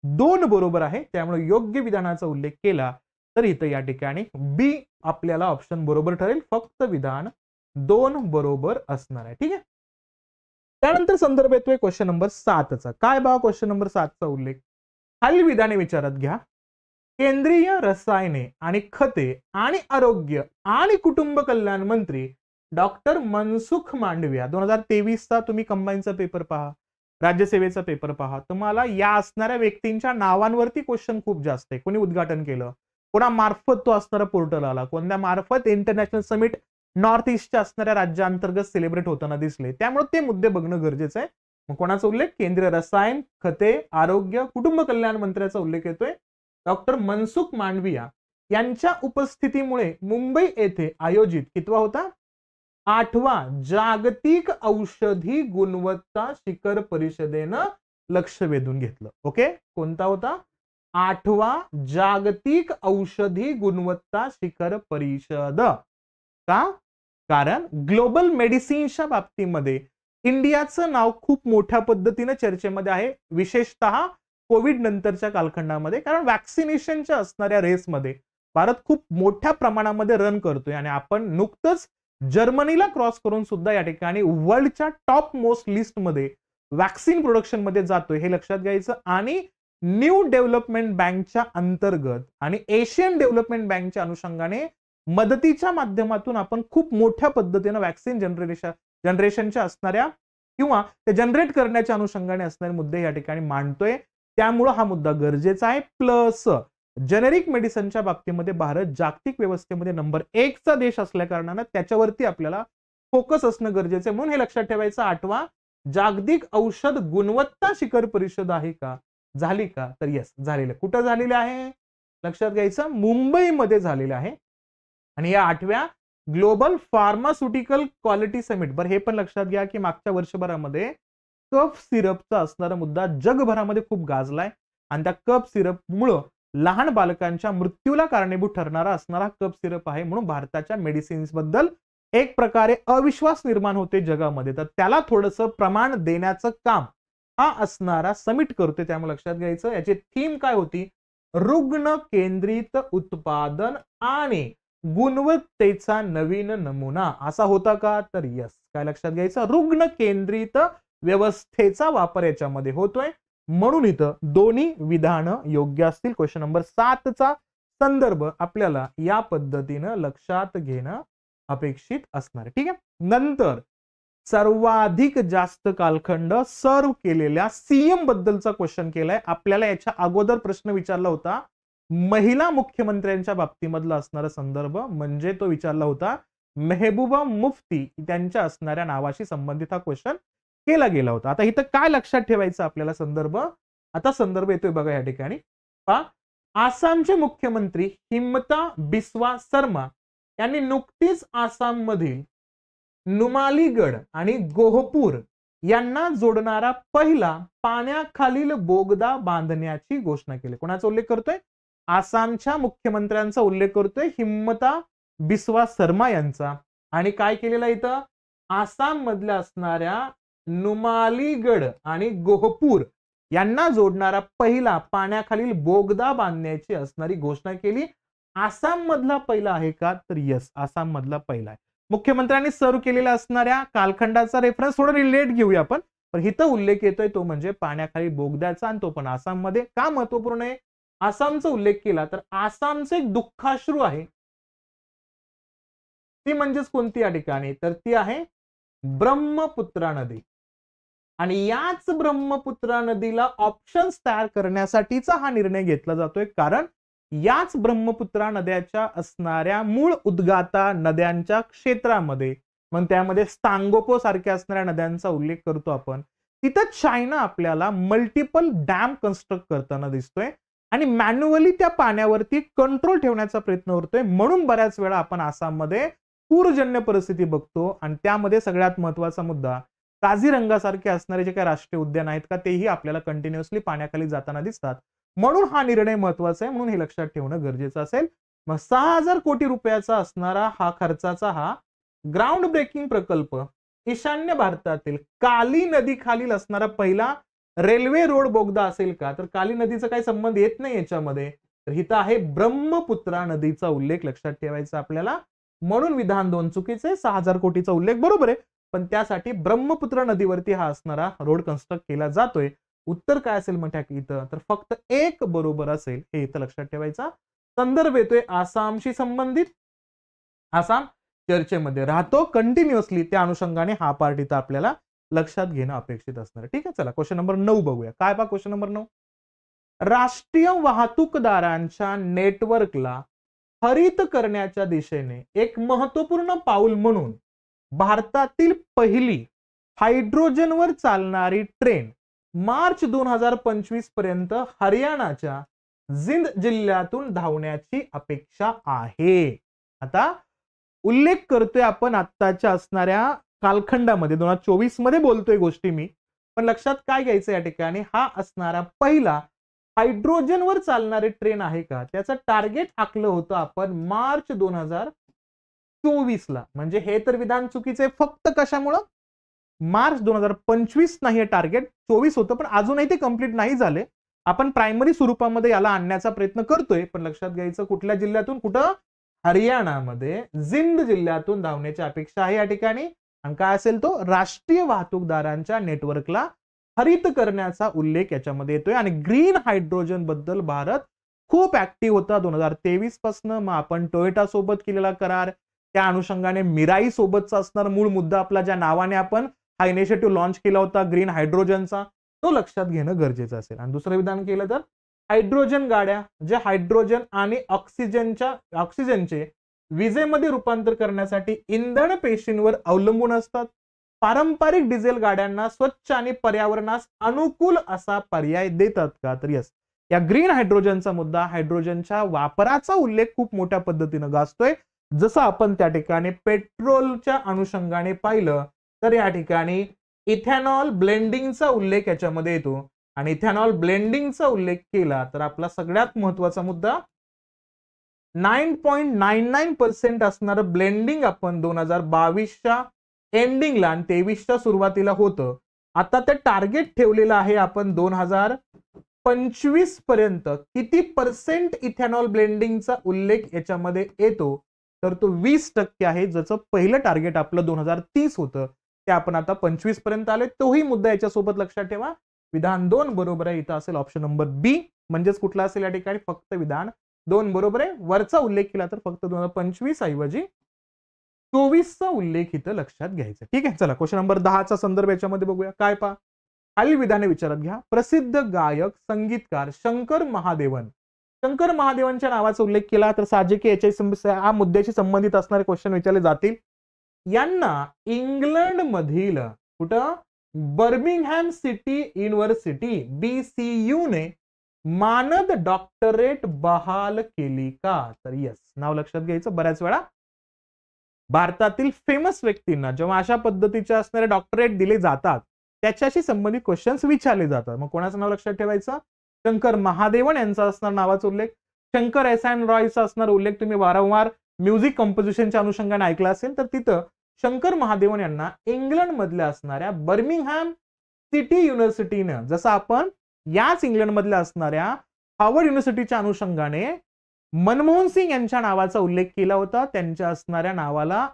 2 बरोबर आहे. त्यामुळे योग्य विधानाचा उल्लेख केला तर इथं या ठिकाणी बी आपल्याला ऑप्शन बरोबर ठरेल. फक्त विधान 2 बरोबर असणार आहे. ठीक आहे. त्यानंतर संदर्भ येतोय क्वेश्चन नंबर 7चा. काय बा क्वेश्चन नंबर 7चा उल्लेख? खालील विधाने विचारात घ्या. केंद्रीय रसायने आणि खते आणि आरोग्य आणि कुटुंब कल्याण मंत्री डॉक्टर मनसुख मांडविया 2023चा तुम्ही कंबाईनचा पेपर पहा, राज्यसेवेचा पेपर पहा, तुम्हाला या असणाऱ्या व्यक्तींच्या नावांवरती क्वेश्चन खूप जास्त आहे. कोणी उद्घाटन केलं, कोणा मार्फत तो असणारा पोर्टल आला, कोणत्या मार्फत इंटरनॅशनल समिट नॉर्थ ईस्टच्या असणाऱ्या राज्यांतर्गत सेलिब्रेट होताना दिसले. त्यामुळे ते मुद्दे बघणं गरजेचं आहे. मग कोणाचा उल्लेख? केंद्रीय रसायन, खते, आरोग्य, कुटुंब कल्याण मंत्र्याचा उल्लेख येतोय. डॉक्टर मनसुख मांडविया यांच्या उपस्थितीमुळे मुंबई येथे आयोजित कितवा होता? 8वा जागतिक औषधी गुणवत्ता शिखर परिषदेनं लक्ष वेधून घेतलं. ओके, कोणता होता? 8वा जागतिक औषधी गुणवत्ता शिखर परिषद. का? कारण ग्लोबल मेडिसिनच्या बाबतीमध्ये इंडियाचं नाव खूप मोठ्या पद्धतीने चर्चेमध्ये आहे, विशेषतः कोविड नंतरच्या कालखंडामध्ये. कारण वॅक्सिनेशनच्या असणाऱ्या रेसमध्ये भारत खूप मोठ्या प्रमाणामध्ये रन करतोय आणि आपण नुकतंच जर्मनीला क्रॉस करून सुद्धा या ठिकाणी वर्ल्डच्या टॉप मोस्ट लिस्ट मध्ये वॅक्सिन प्रोडक्शन मध्ये जातोय, हे लक्षात घ्यायचं. आणि न्यू डेव्हलपमेंट बँकच्या अंतर्गत आणि एशियन डेव्हलपमेंट बँकच्या अनुषंगाने मदतीच्या माध्यमातून आपण खूप मोठ्या पद्धतीने वॅक्सिन जनरेशनच्या असणाऱ्या किंवा ते जनरेट करण्याच्या अनुषंगाने असणारे मुद्दे या ठिकाणी मांडतोय. त्यामुळे हा मुद्दा गरजेचा आहे. प्लस जेनेरिक मेडिसिनच्या बाबतीमध्ये भारत जागतिक व्यवस्थेमध्ये नंबर 1 चा देश असल्या कारणाने त्याच्यावरती आपल्याला फोकस असणं गरजेचं आहे. म्हणून हे लक्षात ठेवायचं. 8वा जागतिक औषध गुणवत्ता शिखर परिषद आहे का? झाली का? तर येस, झालेलं. कुठं झालेलं आहे? लक्षात घ्यायचं, मुंबईमध्ये झालेलं आहे. आणि या 8व्या ग्लोबल फार्मास्युटिकल क्वालिटी समिट, बरं हे पण लक्षात घ्या की मागच्या वर्षभरामध्ये कफ सिरपचा असणारा मुद्दा जगभरामध्ये खूप गाजलाय आणि त्या कफ सिरपमुळे लहान बालकांच्या मृत्यूला कारणीभूत ठरणारा असणारा कफ सिरप आहे. म्हणून भारताच्या मेडिसिन्स बद्दल एक प्रकारे अविश्वास निर्माण होते जगामध्ये. तर त्याला थोडंसं प्रमाण देण्याचं काम हा असणारा समिट करतोय. त्यामुळे लक्षात घ्यायचं, याची थीम काय होती? रुग्ण केंद्रित उत्पादन आणि गुणवत्तेचा नवीन नमुना, असा होता का? तर यस. काय लक्षात घ्यायचं? रुग्ण केंद्रित व्यवस्थेचा वापर याच्यामध्ये होतोय. म्हणून इथं दोन्ही विधानं योग्य असतील. क्वेश्चन नंबर 7चा संदर्भ आपल्याला या पद्धतीनं लक्षात घेणं अपेक्षित असणार. ठीक आहे. नंतर सर्वाधिक जास्त कालखंड सर्व केलेल्या सीएम बद्दलचा क्वेश्चन केलाय. आपल्याला याच्या अगोदर प्रश्न विचारला होता महिला मुख्यमंत्र्यांच्या बाबतीमधला असणारा संदर्भ, म्हणजे तो विचारला होता मेहबूबा मुफ्ती त्यांच्या असणाऱ्या नावाशी संबंधित हा क्वेश्चन केला गेला होता. आता इथं काय लक्षात ठेवायचं आपल्याला संदर्भ? आता संदर्भ येतोय बघा या ठिकाणी. आसामचे मुख्यमंत्री हिमंता बिस्वा शर्मा यांनी नुकतीच आसाम मधील नुमालीगड आणि गोहपूर यांना जोडणारा पहिला पाण्याखालील बोगदा बांधण्याची घोषणा केली. कोणाचा उल्लेख करतोय? आसामच्या मुख्यमंत्र्यांचा उल्लेख करतोय, हिमंता बिस्वा शर्मा यांचा. आणि काय केलेलं इथं? आसाम मधल्या असणाऱ्या नुमालीगड आणि गोहपूर यांना जोडणारा पहिला पाण्याखालील बोगदा बांधण्याची असणारी घोषणा केली. आसाम मधला पहिला आहे का? तर यस, आसाम मधला पहिला आहे. मुख्यमंत्र्यांनी सर्व केलेल्या असणाऱ्या कालखंडाचा रेफरन्स थोडं रिलेट घेऊया आपण, पण इथं उल्लेख येतोय तो म्हणजे पाण्याखाली बोगद्याचा, आणि तो पण आसाम मध्ये. का महत्वपूर्ण आहे आसामचा उल्लेख केला? तर आसामचे एक दुःखाश्रू आहे, ती म्हणजेच कोणती या ठिकाणी? तर ती आहे ब्रह्मपुत्रा नदी. आणि याच ब्रह्मपुत्रा नदीला ऑप्शन्स तयार करण्यासाठीचा हा निर्णय घेतला जातोय, कारण याच ब्रह्मपुत्रा नद्याच्या असणाऱ्या मूळ उद्गाता नद्यांच्या क्षेत्रामध्ये, मग त्यामध्ये सांगोपो सारख्या असणाऱ्या नद्यांचा उल्लेख करतो आपण. तिथं चायना आपल्याला मल्टिपल डॅम कन्स्ट्रक्ट करताना दिसतोय आणि मॅन्युअली त्या पाण्यावरती कंट्रोल ठेवण्याचा प्रयत्न करतोय. म्हणून बऱ्याच वेळा आपण आसाममध्ये पूरजन्य परिस्थिती बघतो आणि त्यामध्ये सगळ्यात महत्वाचा मुद्दा काझीरंगासारखे असणारे जे काही राष्ट्रीय उद्यान आहेत का तेही आपल्याला कंटिन्युअसली पाण्याखाली जाताना दिसतात. म्हणून हा निर्णय महत्वाचा आहे, म्हणून हे लक्षात ठेवणं गरजेचं असेल. मग 6,000 कोटी रुपयाचा असणारा हा खर्चाचा हा ग्राउंड ब्रेकिंग प्रकल्प ईशान्य भारतातील काली नदी खालील असणारा पहिला रेल्वे रोड बोगदा असेल का? तर काली नदीचा काही संबंध येत नाही याच्यामध्ये. तर इथं आहे ब्रह्मपुत्रा नदीचा उल्लेख लक्षात ठेवायचा आपल्याला. म्हणून विधान 2 चुकीचे, 6,000 कोटीचा उल्लेख बरोबर आहे, पण त्यासाठी ब्रह्मपुत्रा नदीवरती हा असणारा रोड कन्स्ट्रक्ट केला जातोय. उत्तर काय असेल म्हणत्या इथं? तर फक्त एक बरोबर असेल, हे इथं लक्षात ठेवायचा. संदर्भ येतोय आसामशी संबंधित. आसाम चर्चेमध्ये राहतो कंटिन्युअसली, त्या अनुषंगाने हा पार्ट इथं आपल्याला लक्षात घेणं अपेक्षित असणार. ठीक आहे, चला क्वेश्चन नंबर 9 बघूया. काय पहा क्वेश्चन नंबर 9. राष्ट्रीय वाहतूकदारांच्या नेटवर्कला हरित करण्याच्या दिशेने एक महत्वपूर्ण पाऊल म्हणून भारतातील पहिली हायड्रोजनवर चालणारी ट्रेन मार्च 2025 पर्यंत हरियाणाच्या जिंद जिल्ह्यातून धावण्याची अपेक्षा आहे. आता उल्लेख करतोय आपण आत्ताच्या असणाऱ्या कालखंडामध्ये 2024 मध्ये बोलतोय गोष्टी मी, पण लक्षात काय घ्यायचं या ठिकाणी, हा असणारा पहिला हायड्रोजनवर चालणारी ट्रेन आहे का, त्याचं टार्गेट आखलं होतं आपण मार्च 2024 ला. म्हणजे हे तर विधान चुकीचे फक्त कशामुळं, मार्च 2025 नाही हे टार्गेट, 24 होतं, पण अजूनही ते कंप्लीट नाही झाले. आपण प्रायमरी स्वरूपामध्ये याला आणण्याचा प्रयत्न करतोय, पण लक्षात घ्यायचं कुठल्या जिल्ह्यातून, कुठं, हरियाणामध्ये जिंद जिल्ह्यातून धावण्याची अपेक्षा आहे या ठिकाणी. आणि काय असेल तो, राष्ट्रीय वाहतूकदारांच्या नेटवर्कला हरित करण्याचा उल्लेख याच्यामध्ये येतोय. आणि ग्रीन हायड्रोजन बद्दल भारत खूप ऍक्टिव्ह होता 2023 पासून. मग आपण टोयोटा सोबत केलेला करार, त्या अनुषंगाने मिराई सोबतचा असणार मूळ मुद्दा आपला, ज्या नावाने आपण हा इनिशिएटिव्ह लॉन्च केला होता ग्रीन हायड्रोजनचा, तो लक्षात घेणं गरजेचं असेल. आणि दुसरं विधान केलं तर हायड्रोजन गाड्या, जे हायड्रोजन आणि ऑक्सिजनचे विजेमध्ये रूपांतर करण्यासाठी इंधन पेशींवर अवलंबून असतात. पारंपरिक डिझेल गाड्यांना स्वच्छ आणि पर्यावरणास अनुकूल असा पर्याय देतात का? तर यस, या ग्रीन हायड्रोजनचा मुद्दा, हायड्रोजनच्या वापराचा उल्लेख खूप मोठ्या पद्धतीनं गाजतोय. जसं आपण त्या ठिकाणी पेट्रोलच्या अनुषंगाने पाहिलं तर या ठिकाणी इथेनॉल ब्लेंडिंगचा उल्लेख याच्यामध्ये येतो. आणि इथेनॉल ब्लेंडिंगचा उल्लेख केला तर आपला सगळ्यात महत्वाचा मुद्दा 9.99% असणारं ब्लेंडिंग आपण 2022च्या एंडिंगला आणि 23च्या सुरुवातीला होतं. आता ते टार्गेट ठेवलेलं आहे आपण 2025 पर्यंत. किती पर्सेंट इथेनॉल ब्लेंडिंगचा उल्लेख याच्यामध्ये येतो, तर तो 20% आहे. ज्याचं पहिलं टार्गेट आपलं 2030 होतं, ते आपण आता 25 पर्यंत आले. तोही मुद्दा याच्यासोबत लक्षात ठेवा. विधान 2 बरोबर आहे, इथं असेल ऑप्शन नंबर बी. म्हणजेच कुठला असेल या ठिकाणी, फक्त विधान 2 बरोबर आहे. वरचा उल्लेख केला तर फक्त 2025 ऐवजी 24चा उल्लेख इथं लक्षात घ्यायचा. ठीक आहे, चला क्वेश्चन नंबर 10चा संदर्भ याच्यामध्ये बघूया. काय पहा, खालील विधाने विचारात घ्या. प्रसिद्ध गायक संगीतकार शंकर महादेवन, शंकर महादेवनच्या नावाचा उल्लेख केला तर साहजिक या मुद्द्याशी संबंधित असणारे क्वेश्चन विचारले जातील. यांना इंग्लंड मधील कुठं, बर्मिंगहॅम सिटी युनिव्हर्सिटी BCU ने मानद डॉक्टरेट बहाल केली का? तर यस, नाव लक्षात घ्यायचं. बऱ्याच वेळा भारतातील फेमस व्यक्तींना जेव्हा अशा पद्धतीचे असणारे डॉक्टरेट दिले जातात, त्याच्याशी संबंधित क्वेश्चन्स विचारले जातात. मग कोणाचं नाव लक्षात ठेवायचं, शंकर महादेवन यांचा असणार नावाचा उल्लेख. शंकर एहसान रॉयचा असणार उल्लेख तुम्ही वारंवार म्युझिक कंपोजिशनच्या अनुषंगाने ऐकला असेल, तर तिथं शंकर महादेवन यांना इंग्लंड मधल्या असणाऱ्या बर्मिंगहॅम सिटी युनिव्हर्सिटीनं, जसं आपण याच इंग्लंड मधल्या असणाऱ्या हार्वर्ड युनिव्हर्सिटीच्या अनुषंगाने मनमोहन सिंग यांच्या नावाचा उल्लेख केला होता, त्यांच्या असणाऱ्या नावाला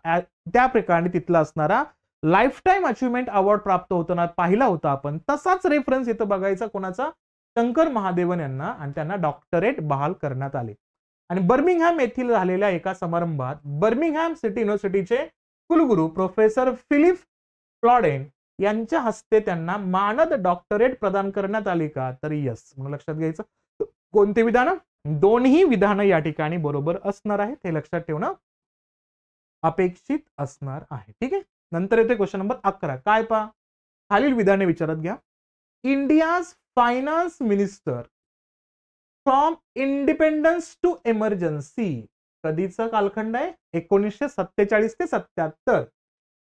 त्या प्रकारे तिथला असणारा लाईफ टाईम अचिव्हमेंट अवॉर्ड प्राप्त होताना पाहिला होता आपण. तसाच रेफरन्स इथं बघायचा कोणाचा, शंकर महादेवन यांना, आणि त्यांना डॉक्टरेट बहाल करण्यात आले. आणि बर्मिंगहॅम येथील झालेल्या एका समारंभात बर्मिंगहॅम सिटी युनिव्हर्सिटीचे कुलगुरू प्रोफेसर फिलिप फ्लॉडेन यांच्या हस्ते त्यांना मानद डॉक्टरेट प्रदान करण्यात आली का? तर यस, म्हणून लक्षात घ्यायचं. कोणती विधानं, दोन्ही विधानं या ठिकाणी बरोबर असणार आहेत, हे लक्षात ठेवणं अपेक्षित असणार आहे. ठीक आहे, नंतर येते क्वेश्चन नंबर 11. काय पहा, खालील विधाने विचारात घ्या. India's finance minister from independence to emergency कधीचा कालखंड आहे? 1947 ते 77.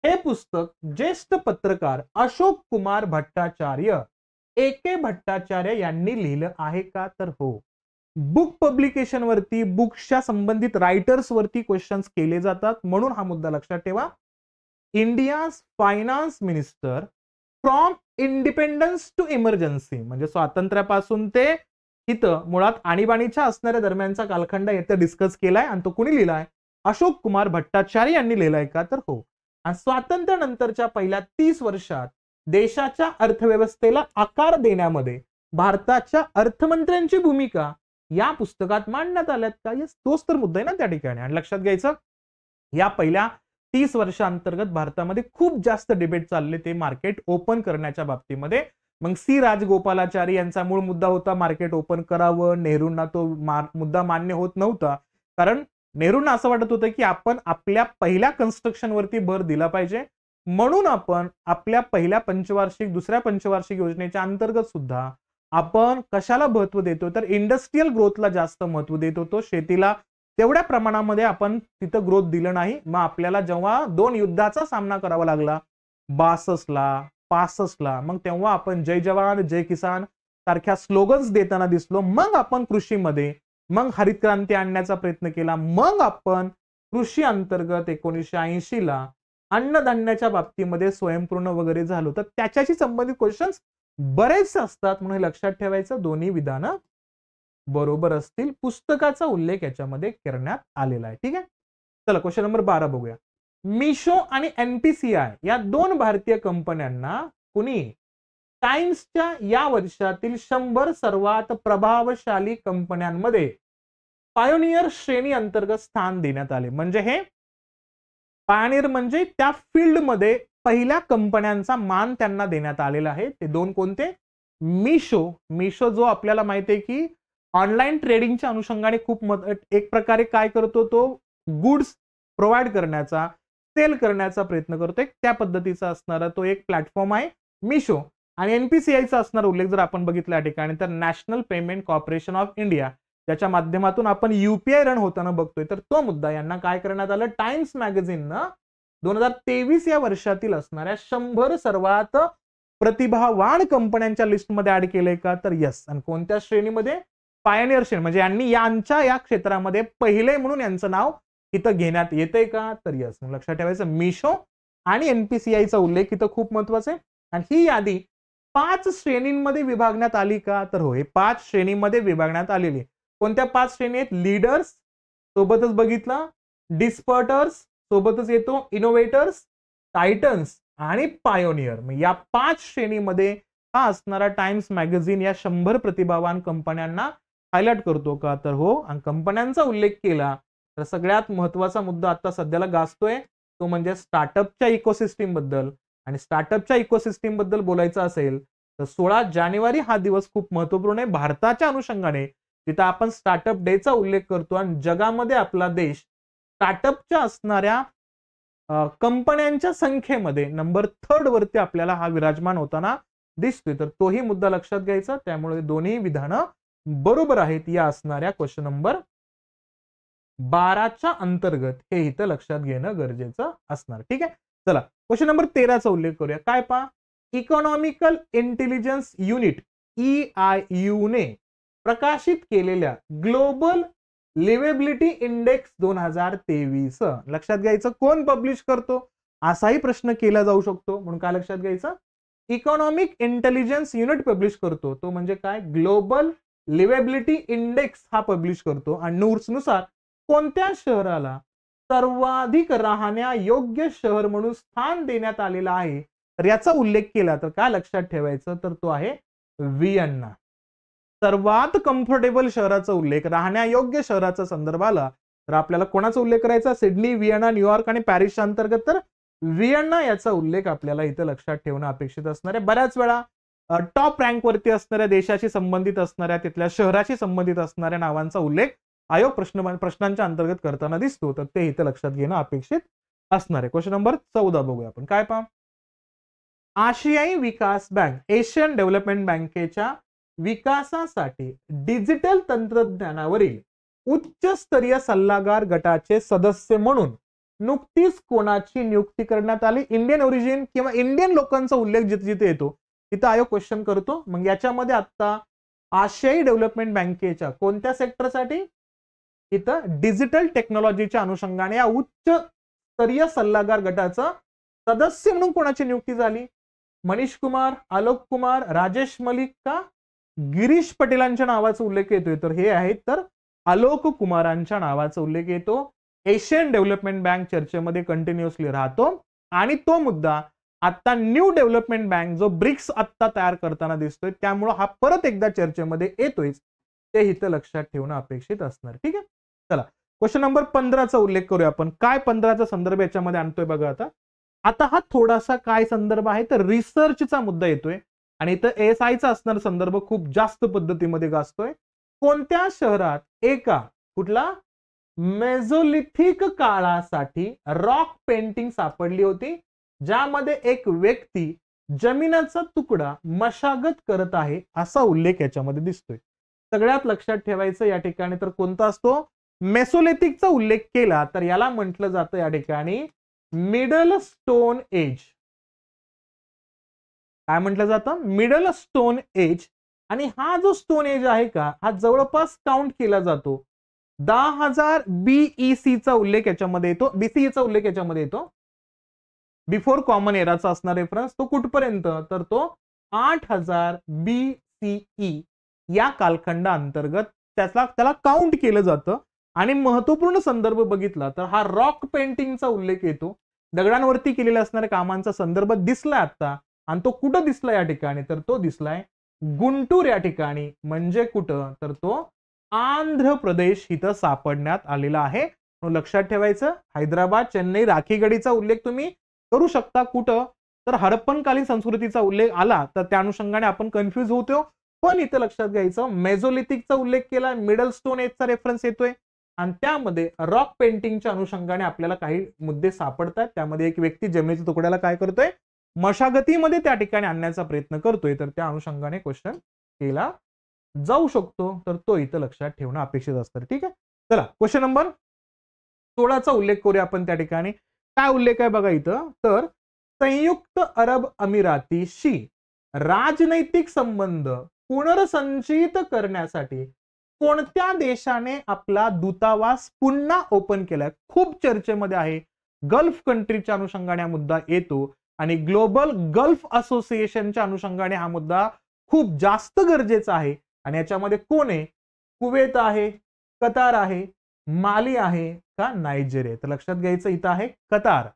हे पुस्तक ज्येष्ठ पत्रकार अशोक कुमार भट्टाचार्य AK भट्टाचार्य यांनी लिहिलं आहे का? तर हो. बुक पब्लिकेशन वरती, बुक्सच्या संबंधित रायटर्स वरती क्वेश्चन्स केले जातात, म्हणून हा मुद्दा लक्षात ठेवा. India's finance minister from independence to emergency म्हणजे स्वातंत्र्यापासून ते इथं मुळात आणीबाणीच्या असणाऱ्या दरम्यानचा कालखंड इथं डिस्कस केलाय आणि तो कोणी लिहिलाय? अशोक कुमार भट्टाचार्य यांनी लिहिलाय का? तर हो. आणि स्वातंत्र्यानंतरच्या पहिल्या 30 वर्षात देशाच्या अर्थव्यवस्थेला आकार देण्यामध्ये भारताच्या अर्थमंत्र्यांची भूमिका या पुस्तकात मांडण्यात आल्यात का? तोच तर मुद्दा आहे ना त्या ठिकाणी. आणि लक्षात घ्यायचं, या पहिल्या 30 वर्षांतर्गत भारतामध्ये खूप जास्त डिबेट चालले ते मार्केट ओपन करण्याच्या बाबतीमध्ये. मग सी राजगोपालाचारी यांचा मूळ मुद्दा होता मार्केट ओपन करावं. नेहरूंना तो मुद्दा मान्य होत नव्हता, कारण नेहरूंना असं वाटत होतं की आपण आपल्या पहिल्या कन्स्ट्रक्शन वरती भर दिला पाहिजे, म्हणून आपण आपल्या पहिल्या पंचवार्षिक, दुसऱ्या पंचवार्षिक योजनेच्या अंतर्गत सुद्धा आपण कशाला महत्व देतो? तर इंडस्ट्रियल ग्रोथला जास्त महत्व देत होतो. शेतीला तेवढ्या प्रमाणामध्ये आपण तिथं ग्रोथ दिलं नाही. मग आपल्याला जेव्हा 2 युद्धाचा सामना करावा लागला 62ला 65ला, मग तेव्हा आपण जय जवान जय किसान सारख्या स्लोगन्स देताना दिसलो. मग आपण कृषीमध्ये मग हरित क्रांती आणण्याचा प्रयत्न केला. मग आपण कृषी अंतर्गत 1980ला अन्नधान्याच्या बाबतीमध्ये स्वयंपूर्ण वगैरे झालो. तर त्याच्याशी संबंधित क्वेश्चन्स बरेच असतात, म्हणून लक्षात ठेवायचं दोन्ही विधानं बरोबर असतील. पुस्तकाचा उल्लेख याच्यामध्ये करण्यात आलेला आहे. ठीक आहे, चला क्वेश्चन नंबर 12 बघूया. मिशो आणि NPCI या 2 भारतीय कंपन्यांना कुणी टाइम्सच्या या वर्षातील 100 सर्वात प्रभावशाली कंपन्यांमध्ये पायोनियर श्रेणी अंतर्गत स्थान देण्यात आले. म्हणजे हे पायोनियर म्हणजे त्या फील्डमध्ये पहिल्या कंपन्यांचा मान त्यांना देण्यात आलेला आहे. ते 2 कोणते? मिशो जो आपल्याला माहिती आहे की ऑनलाईन ट्रेडिंगच्या अनुषंगाने खूप एक प्रकारे काय करतो, तो गुड्स प्रोव्हाइड करण्याचा, सेल करण्याचा प्रयत्न करतोय, त्या पद्धतीचा असणारा तो एक प्लॅटफॉर्म आहे मिशो. आणि NPCIचा असणारा उल्लेख जर आपण बघितला या ठिकाणी तर national payment corporation of India, ज्याच्या माध्यमातून आपण UPI रन होताना बघतोय. तर तो मुद्दा यांना काय करण्यात आलं? टाइम्स मॅगझिननं 2023 या वर्षातील असणाऱ्या 100 सर्वात प्रतिभावान कंपन्यांच्या लिस्टमध्ये ऍड केलंय का? तर यस. आणि कोणत्या श्रेणीमध्ये? पायनियर श्रेणी, म्हणजे यांनी यांच्या या क्षेत्रामध्ये पहिले म्हणून यांचं नाव इथं घेण्यात येतंय का? तर यस. लक्षात ठेवायचं, मिशो आणि NPCIचा उल्लेख इथं खूप महत्वाचा आहे. आणि ही यादी 5 श्रेणींमध्ये विभागण्यात आली का? तर हो, हे 5 श्रेणीमध्ये विभागण्यात आलेली. कोणत्या 5 श्रेणी आहेत? लीडर्स सोबतच बघितलं, डिस्पर्टर्स सोबतच येतो, इनोव्हेटर्स, टायटन्स आणि पायोनियर. या 5 श्रेणीमध्ये हा असणारा टाइम्स मॅगझिन या 100 प्रतिभावान कंपन्यांना हायलाइट करतो का? तर हो. आणि कंपन्यांचा उल्लेख केला तर सगळ्यात महत्वाचा मुद्दा आता सध्याला गाजतोय तो म्हणजे स्टार्टअपच्या इकोसिस्टीम बद्दल. आणि स्टार्टअपच्या इकोसिस्टीम बद्दल बोलायचं असेल तर 16 जानेवारी हा दिवस खूप महत्वपूर्ण आहे भारताच्या अनुषंगाने, तिथं आपण स्टार्टअप डेचा उल्लेख करतो. आणि जगामध्ये आपला देश स्टार्टअपच्या असणाऱ्या कंपन्यांच्या संख्येमध्ये नंबर 3 वरती आपल्याला हा विराजमान होताना दिसतोय. तर तोही मुद्दा लक्षात घ्यायचा. त्यामुळे दोन्ही विधानं बरोबर आहेत या असणाऱ्या क्वेश्चन नंबर 12च्या अंतर्गत हे इथं लक्षात घेणं गरजेचं असणार. ठीक आहे, चला क्वेश्चन नंबर 13चा उल्लेख करूया. काय पहा, इकॉनॉमिकल इंटेलिजन्स युनिट EIU ने प्रकाशित केलेल्या ग्लोबल लिव्हेबिलिटी इंडेक्स 2023 लक्षात घ्यायचं कोण पब्लिश करतो असाही प्रश्न केला जाऊ शकतो. म्हणून काय लक्षात घ्यायचं, इकॉनॉमिक इंटेलिजन्स युनिट पब्लिश करतो तो म्हणजे काय? ग्लोबल लिव्हेबिलिटी इंडेक्स हा पब्लिश करतो. आणि नुसार कोणत्या शहराला सर्वाधिक राहण्या योग्य शहर म्हणून स्थान देण्यात आलेलं आहे तर याचा उल्लेख केला तर काय लक्षात ठेवायचं, तर तो आहे व्हिएन्ना. सर्वात कम्फर्टेबल शहराचा उल्लेख, राहण्यायोग्य शहराचा संदर्भ आला तर आपल्याला कोणाचा उल्लेख करायचा? सिडनी, व्हिएना, न्यूयॉर्क आणि पॅरिसच्या अंतर्गत तर व्हिएन्ना याचा उल्लेख आपल्याला इथं लक्षात ठेवणं अपेक्षित असणार आहे. बऱ्याच वेळा टॉप रँक वरती असणाऱ्या देशाशी संबंधित असणाऱ्या तिथल्या शहराशी संबंधित असणाऱ्या नावांचा उल्लेख आयोग प्रश्नांच्या अंतर्गत करताना दिसतो. तर ते इथं लक्षात घेणं अपेक्षित असणार आहे. क्वेश्चन नंबर 14 बघूया आपण. काय पहा, आशियाई विकास बँक, एशियन डेव्हलपमेंट बँकेच्या विकासासाठी डिजिटल तंत्रज्ञानावरील उच्चस्तरीय सल्लागार गटाचे सदस्य म्हणून नुकतीच कोणाची नियुक्ती करण्यात आली? इंडियन ओरिजिन किंवा इंडियन लोकांचा उल्लेख जिथे जिथे येतो तिथे आयोग क्वेश्चन करतो. मग याच्यामध्ये आता आशियाई डेव्हलपमेंट बँकेच्या कोणत्या सेक्टरसाठी? इथं डिजिटल टेक्नॉलॉजीच्या अनुषंगाने या उच्च स्तरीय सल्लागार गटाचा सदस्य म्हणून कोणाची नियुक्ती झाली? मनीष कुमार, आलोक कुमार, राजेश मलिक का गिरीश पटेलांच्या नावाचा उल्लेख येतोय? तर हे आहेत तर आलोक कुमारांच्या नावाचा उल्लेख येतो. एशियन डेव्हलपमेंट बँक चर्चेमध्ये कंटिन्युअसली राहतो आणि तो मुद्दा आता न्यू डेव्हलपमेंट बँक जो ब्रिक्स आता तयार करताना दिसतोय त्यामुळे हा परत एकदा चर्चेमध्ये येतोय, ते इथं लक्षात ठेवणं अपेक्षित असणार. ठीक आहे, चला क्वेश्चन नंबर 15चा उल्लेख करूया आपण. काय 15चा संदर्भ याच्यामध्ये आणतोय बघा. आता हा थोडासा काय संदर्भ आहे तर रिसर्चचा मुद्दा येतोय आणि इथं ASIचा असणार संदर्भ खूप जास्त पद्धतीमध्ये गाजतोय. कोणत्या शहरात एका कुठला मेझोलिथिक काळासाठी रॉक पेंटिंग सापडली होती ज्यामध्ये एक व्यक्ती जमिनीचा तुकडा मशागत करत आहे असा उल्लेख याच्यामध्ये दिसतोय? सगळ्यात लक्षात ठेवायचं या ठिकाणी तर कोणता असतो? मेसोलिथिकचा उल्लेख केला तर याला म्हटलं जातं या ठिकाणी मिडल स्टोन एज. काय म्हटलं जातं? Middle stone age. आणि हा जो स्टोन एज आहे का हा जवळपास काउंट केला जातो 10,000 BEC चा उल्लेख याच्यामध्ये येतो, BCE चा उल्लेख याच्यामध्ये येतो. बिफोर कॉमन एराचा असणार रेफरन्स तो कुठपर्यंत तर तो 8,000 BCE या कालखंडा अंतर्गत त्याला काउंट केलं जातं. आणि महत्वपूर्ण संदर्भ बघितला तर हा रॉक पेंटिंगचा उल्लेख येतो. दगडांवरती केलेल्या असणाऱ्या कामांचा संदर्भ दिसलाय आता आणि तो कुठं दिसला या ठिकाणी तर तो दिसलाय गुंटूर या ठिकाणी. म्हणजे कुठं तर तो आंध्र प्रदेश इथं सापडण्यात आलेला आहे. लक्षात ठेवायचं हैदराबाद चेन्नई राखी गडीचा उल्लेख तुम्ही करू शकता. कुठं तर हडप्पनकालीन संस्कृतीचा उल्लेख आला तर त्या अनुषंगाने आपण कन्फ्युज होतो. पण इथं लक्षात घ्यायचं मेझोलिथिकचा उल्लेख केला, मिडल स्टोन एजचा रेफरन्स येतोय आणि त्यामध्ये रॉक पेंटिंगच्या अनुषंगाने आपल्याला काही मुद्दे सापडतात. त्यामध्ये एक व्यक्ती जमिनीच्या तुकड्याला काय करतोय मशागतीमध्ये त्या ठिकाणी आणण्याचा प्रयत्न करतोय तर त्या अनुषंगाने क्वेश्चन केला जाऊ शकतो. तर तो इथं लक्षात ठेवणं अपेक्षित असतं. ठीक आहे, चला क्वेश्चन नंबर 16चा उल्लेख करूया आपण. त्या ठिकाणी काय उल्लेख आहे बघा इथं तर संयुक्त अरब अमिरातीशी राजनैतिक संबंध पुनर्संचयित करण्यासाठी कोणत्या देशाने आपला दूतावास पुन्हा ओपन केलाय? खूप चर्चेमध्ये आहे. गल्फ कंट्रीच्या अनुषंगाने हा मुद्दा येतो आणि ग्लोबल गल्फ असोसिएशनच्या अनुषंगाने हा मुद्दा खूप जास्त गरजेचा आहे. आणि याच्यामध्ये कोण आहे? कुवेत आहे, कतार आहे, माली आहे का नायजेरिया? तर लक्षात घ्यायचं इथं आहे कतार.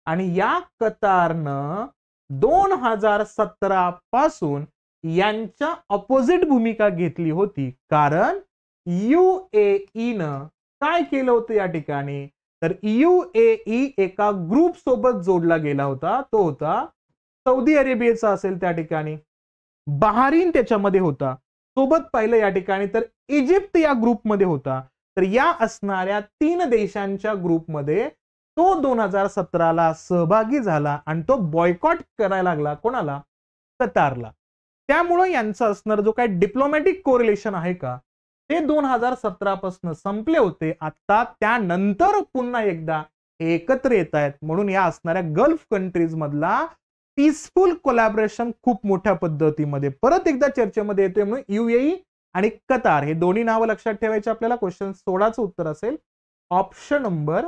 आणि या कतारनं 2017 पासून यांच्या ऑपोजिट भूमिका घेतली होती. कारण UAEनं काय केलं होतं या ठिकाणी तर UAE एका ग्रुप सोबत जोडला गेला होता. तो होता सौदी अरेबियाचा असेल त्या ठिकाणी, बहारीन त्याच्यामध्ये होता, सोबत पाहिलं या ठिकाणी तर इजिप्त या ग्रुपमध्ये होता. तर या असणाऱ्या 3 देशांच्या ग्रुपमध्ये तो 2017ला सहभागी झाला आणि तो बॉयकॉट करायला लागला कोणाला? कतारला. त्यामुळे यांचा असणार जो काही डिप्लोमॅटिक कोरिलेशन आहे का ते 2017 पासून संपले होते. आता त्यानंतर पुन्हा एकदा एकत्र येत आहेत. म्हणून या असणाऱ्या गल्फ कंट्रीज मधला पीसफुल कोलॅबोरेशन खूप मोठ्या पद्धतीमध्ये परत एकदा चर्चेमध्ये येतोय. म्हणून UAE आणि कतार हे दोन्ही नावं लक्षात ठेवायचे आपल्याला. क्वेश्चन 16चं उत्तर असेल ऑप्शन नंबर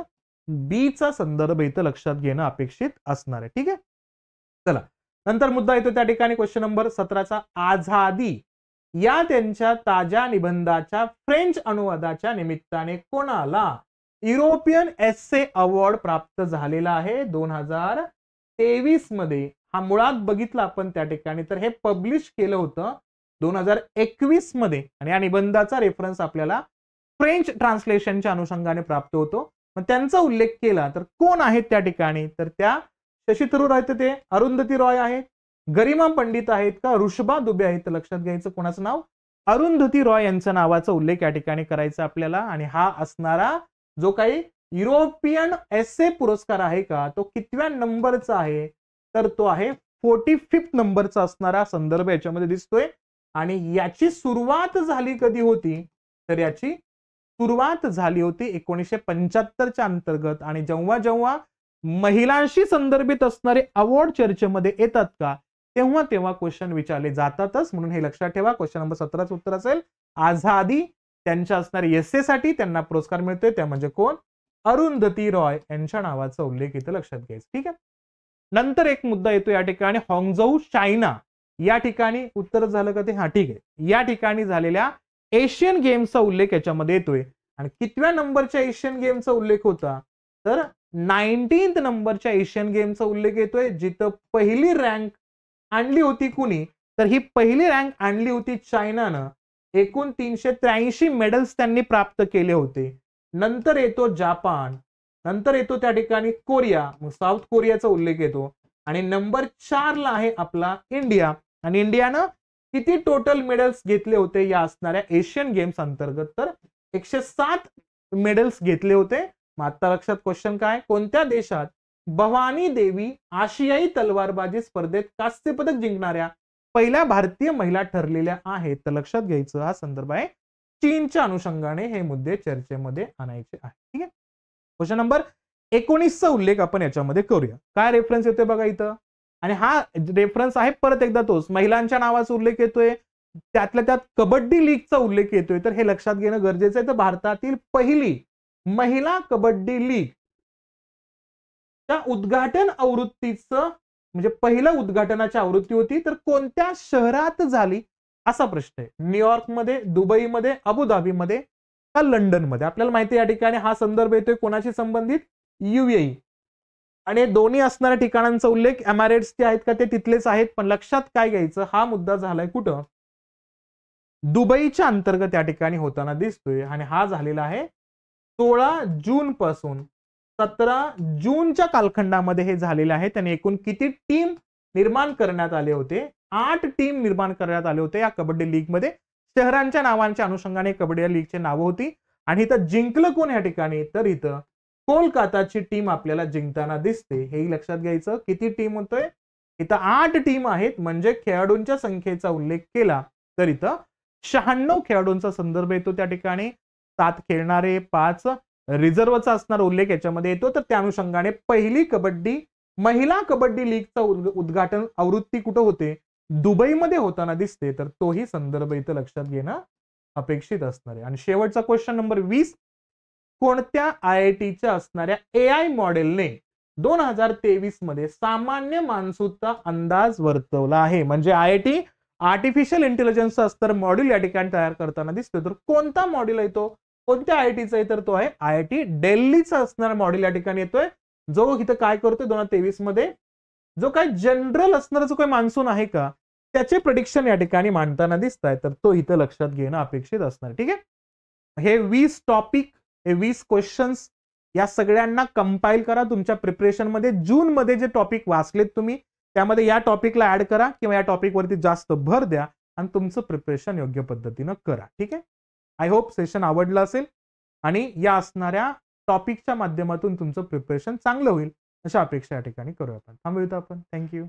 बी चा संदर्भ इथं लक्षात घेणं अपेक्षित असणार आहे. ठीक आहे, चला नंतर मुद्दा येतो त्या ठिकाणी क्वेश्चन नंबर 17चा. आझादी या त्यांच्या ताज्या निबंधाच्या फ्रेंच अनुवादाच्या निमित्ताने कोणाला युरोपियन एस्से अवॉर्ड प्राप्त झालेला आहे 2023 मध्ये? हा मुळात बघितला आपण त्या ठिकाणी तर हे पब्लिश केलं होतं 2021 मध्ये आणि या निबंधाचा रेफरन्स आपल्याला फ्रेंच ट्रान्सलेशनच्या अनुषंगाने प्राप्त होतो. मग त्यांचा उल्लेख केला तर कोण आहेत त्या ठिकाणी तर त्या शशी थरूर आहेत, ते अरुंधती रॉय आहेत, गरिमा पंडित आहेत का ऋषभा दुबे आहेत? तर लक्षात घ्यायचं कोणाचं नाव? अरुंधती रॉय यांच्या नावाचा उल्लेख या ठिकाणी करायचा आपल्याला. आणि हा असणारा जो काही युरोपियन एस्से पुरस्कार आहे का तो कितव्या नंबरचा आहे तर तो आहे 45 नंबरचा असणारा संदर्भ याच्यामध्ये दिसतोय आणि याची सुरुवात झाली कधी होती तर याची सुरुवात झाली होती 1975च्या अंतर्गत आणि जेव्हा जेव्हा महिलांशी संदर्भित असणारे अवॉर्ड चर्चेमध्ये येतात का तेव्हा तेव्हा क्वेश्चन विचारले जातातच म्हणून हे लक्षात ठेवा. क्वेश्चन नंबर 17चं उत्तर असेल आझादी. त्यांच्या असणारे एस्से साठी त्यांना पुरस्कार मिळतोय त्या म्हणजे कोण अरुंधती रॉय यांच्या नावाचा उल्लेख इथे लक्षात घ्यायचा. ठीक आहे. नंतर एक मुद्दा येतो या ठिकाणी हॉंगझोऊ चायना या ठिकाणी उत्तर झालं का ते हा ठीक आहे. या ठिकाणी झालेल्या एशियन गेम्सचा उल्लेख याच्यामध्ये येतोय आणि कितव्या नंबरच्या एशियन गेमचा उल्लेख होता तर 19th नंबरच्या एशियन गेमचा उल्लेख येतोय जिथं पहिली रँक आणली होती कुणी तर ही पहिली रँक आणली होती चायनानं. एकूण 383 मेडल्स त्यांनी प्राप्त केले होते. नंतर येतो जापान, नंतर येतो त्या ठिकाणी कोरिया, साऊथ कोरियाचा उल्लेख येतो आणि नंबर 4 ला आहे आपला इंडिया आणि इंडियानं किती टोटल मेडल्स घेतले होते या असणाऱ्या एशियन गेम्स अंतर्गत तर 107 मेडल्स घेतले होते. आता लक्षात क्वेश्चन काय कोणत्या देशात भवानी देवी आशियाई तलवारबाजी स्पर्धेत कांस्य पदक जिंकणाऱ्या पहिल्या भारतीय महिला ठरलेल्या आहेत तर लक्षात घ्यायचं हा संदर्भ आहे चीनच्या अनुषंगाने हे मुद्दे चर्चेमध्ये आणायचे आहे. ठीक आहे. क्वेश्चन नंबर 19चा उल्लेख आपण याच्यामध्ये करूया. काय रेफरन्स येतोय बघा इथं आणि हा रेफरन्स आहे परत एकदा तोच महिलांच्या नावाचा उल्लेख येतोय त्यातल्या त्यात कबड्डी लीगचा उल्लेख येतोय तर हे लक्षात घेणं गरजेचं आहे. तर भारतातील पहिली महिला कबड्डी लीग त्या उद्घाटन आवृत्तीचं म्हणजे पहिल्या उद्घाटनाची आवृत्ती होती तर कोणत्या शहरात झाली असा प्रश्न आहे. न्यूयॉर्कमध्ये, दुबईमध्ये, अबुधाबीमध्ये का लंडनमध्ये. आपल्याला माहिती आहे या ठिकाणी हा संदर्भ येतोय कोणाशी संबंधित UAE आणि दोन्ही असणाऱ्या ठिकाणांचा उल्लेख एमिरेट्सचे आहेत का ते तिथलेच आहेत पण लक्षात काय घ्यायचं हा मुद्दा झालाय कुठं दुबईच्या अंतर्गत या ठिकाणी होताना दिसतोय आणि हा झालेला आहे 16 जून पासून 17 जूनच्या कालखंडामध्ये हे झालेले आहे. त्याने एकूण किती टीम निर्माण करण्यात आले होते 8 टीम निर्माण करण्यात आले होते या कबड्डी लीग मध्ये. शहरांच्या नावांच्या अनुषंगाने कबड्डी लीगचे नावं होती आणि इथं जिंकलं कोण या ठिकाणी तर इथं कोलकाताची टीम आपल्याला जिंकताना दिसते. हेही लक्षात घ्यायचं. किती टीम होतोय इथं 8 टीम आहेत म्हणजे खेळाडूंच्या संख्येचा उल्लेख केला तर इथं 96 खेळाडूंचा संदर्भ येतो त्या ठिकाणी. 7 खेळणारे 5 रिझर्वचा असणारा उल्लेख याच्यामध्ये येतो तर त्या अनुषंगाने पहिली कबड्डी महिला कबड्डी लीगचा उद्घाटन आवृत्ती कुठं होते दुबईमध्ये होताना दिसते तर तोही संदर्भ इथं लक्षात घेणं अपेक्षित असणार आहे. आणि शेवटचा क्वेश्चन नंबर 20 कोणत्या IITच्या असणाऱ्या AI मॉडेलने 2023 मध्ये सामान्य मान्सूनचा अंदाज वर्तवला आहे. म्हणजे IIT आर्टिफिशियल इंटेलिजन्सचा असणारा मॉड्यूल या ठिकाणी तयार करताना दिसतो तर कोणता मॉड्यूल आहे तो कोणत्या IITचा आहे तर तो आहे IIT दिल्लीचा असणारा मॉड्यूल या ठिकाणी येतोय जो इथं काय करतोय 2023 मध्ये जो काय जनरल असणारा जो काही मान्सून आहे का त्याचे प्रेडिक्शन या ठिकाणी मांडताना दिसत आहे तर तो इथं लक्षात घेणं अपेक्षित असणार. ठीक आहे. हे 20 टॉपिक हे 20 क्वेश्चन्स या सगळ्यांना कंपाईल करा तुमच्या प्रिपरेशन मध्ये. जून मध्ये जे टॉपिक वाचलेत तुम्ही त्यामध्ये या टॉपिकला ऍड करा किंवा या टॉपिक वरती जास्त भर द्या आणि तुमचं प्रिपरेशन योग्य पद्धतीनं करा. ठीक आहे. आय होप सेशन आवडलं असेल आणि या असणाऱ्या टॉपिकच्या माध्यमातून तुमचं प्रिपरेशन चांगलं होईल अशा अपेक्षा या ठिकाणी करूया आपण. थांबूया आपण. थँक्यू.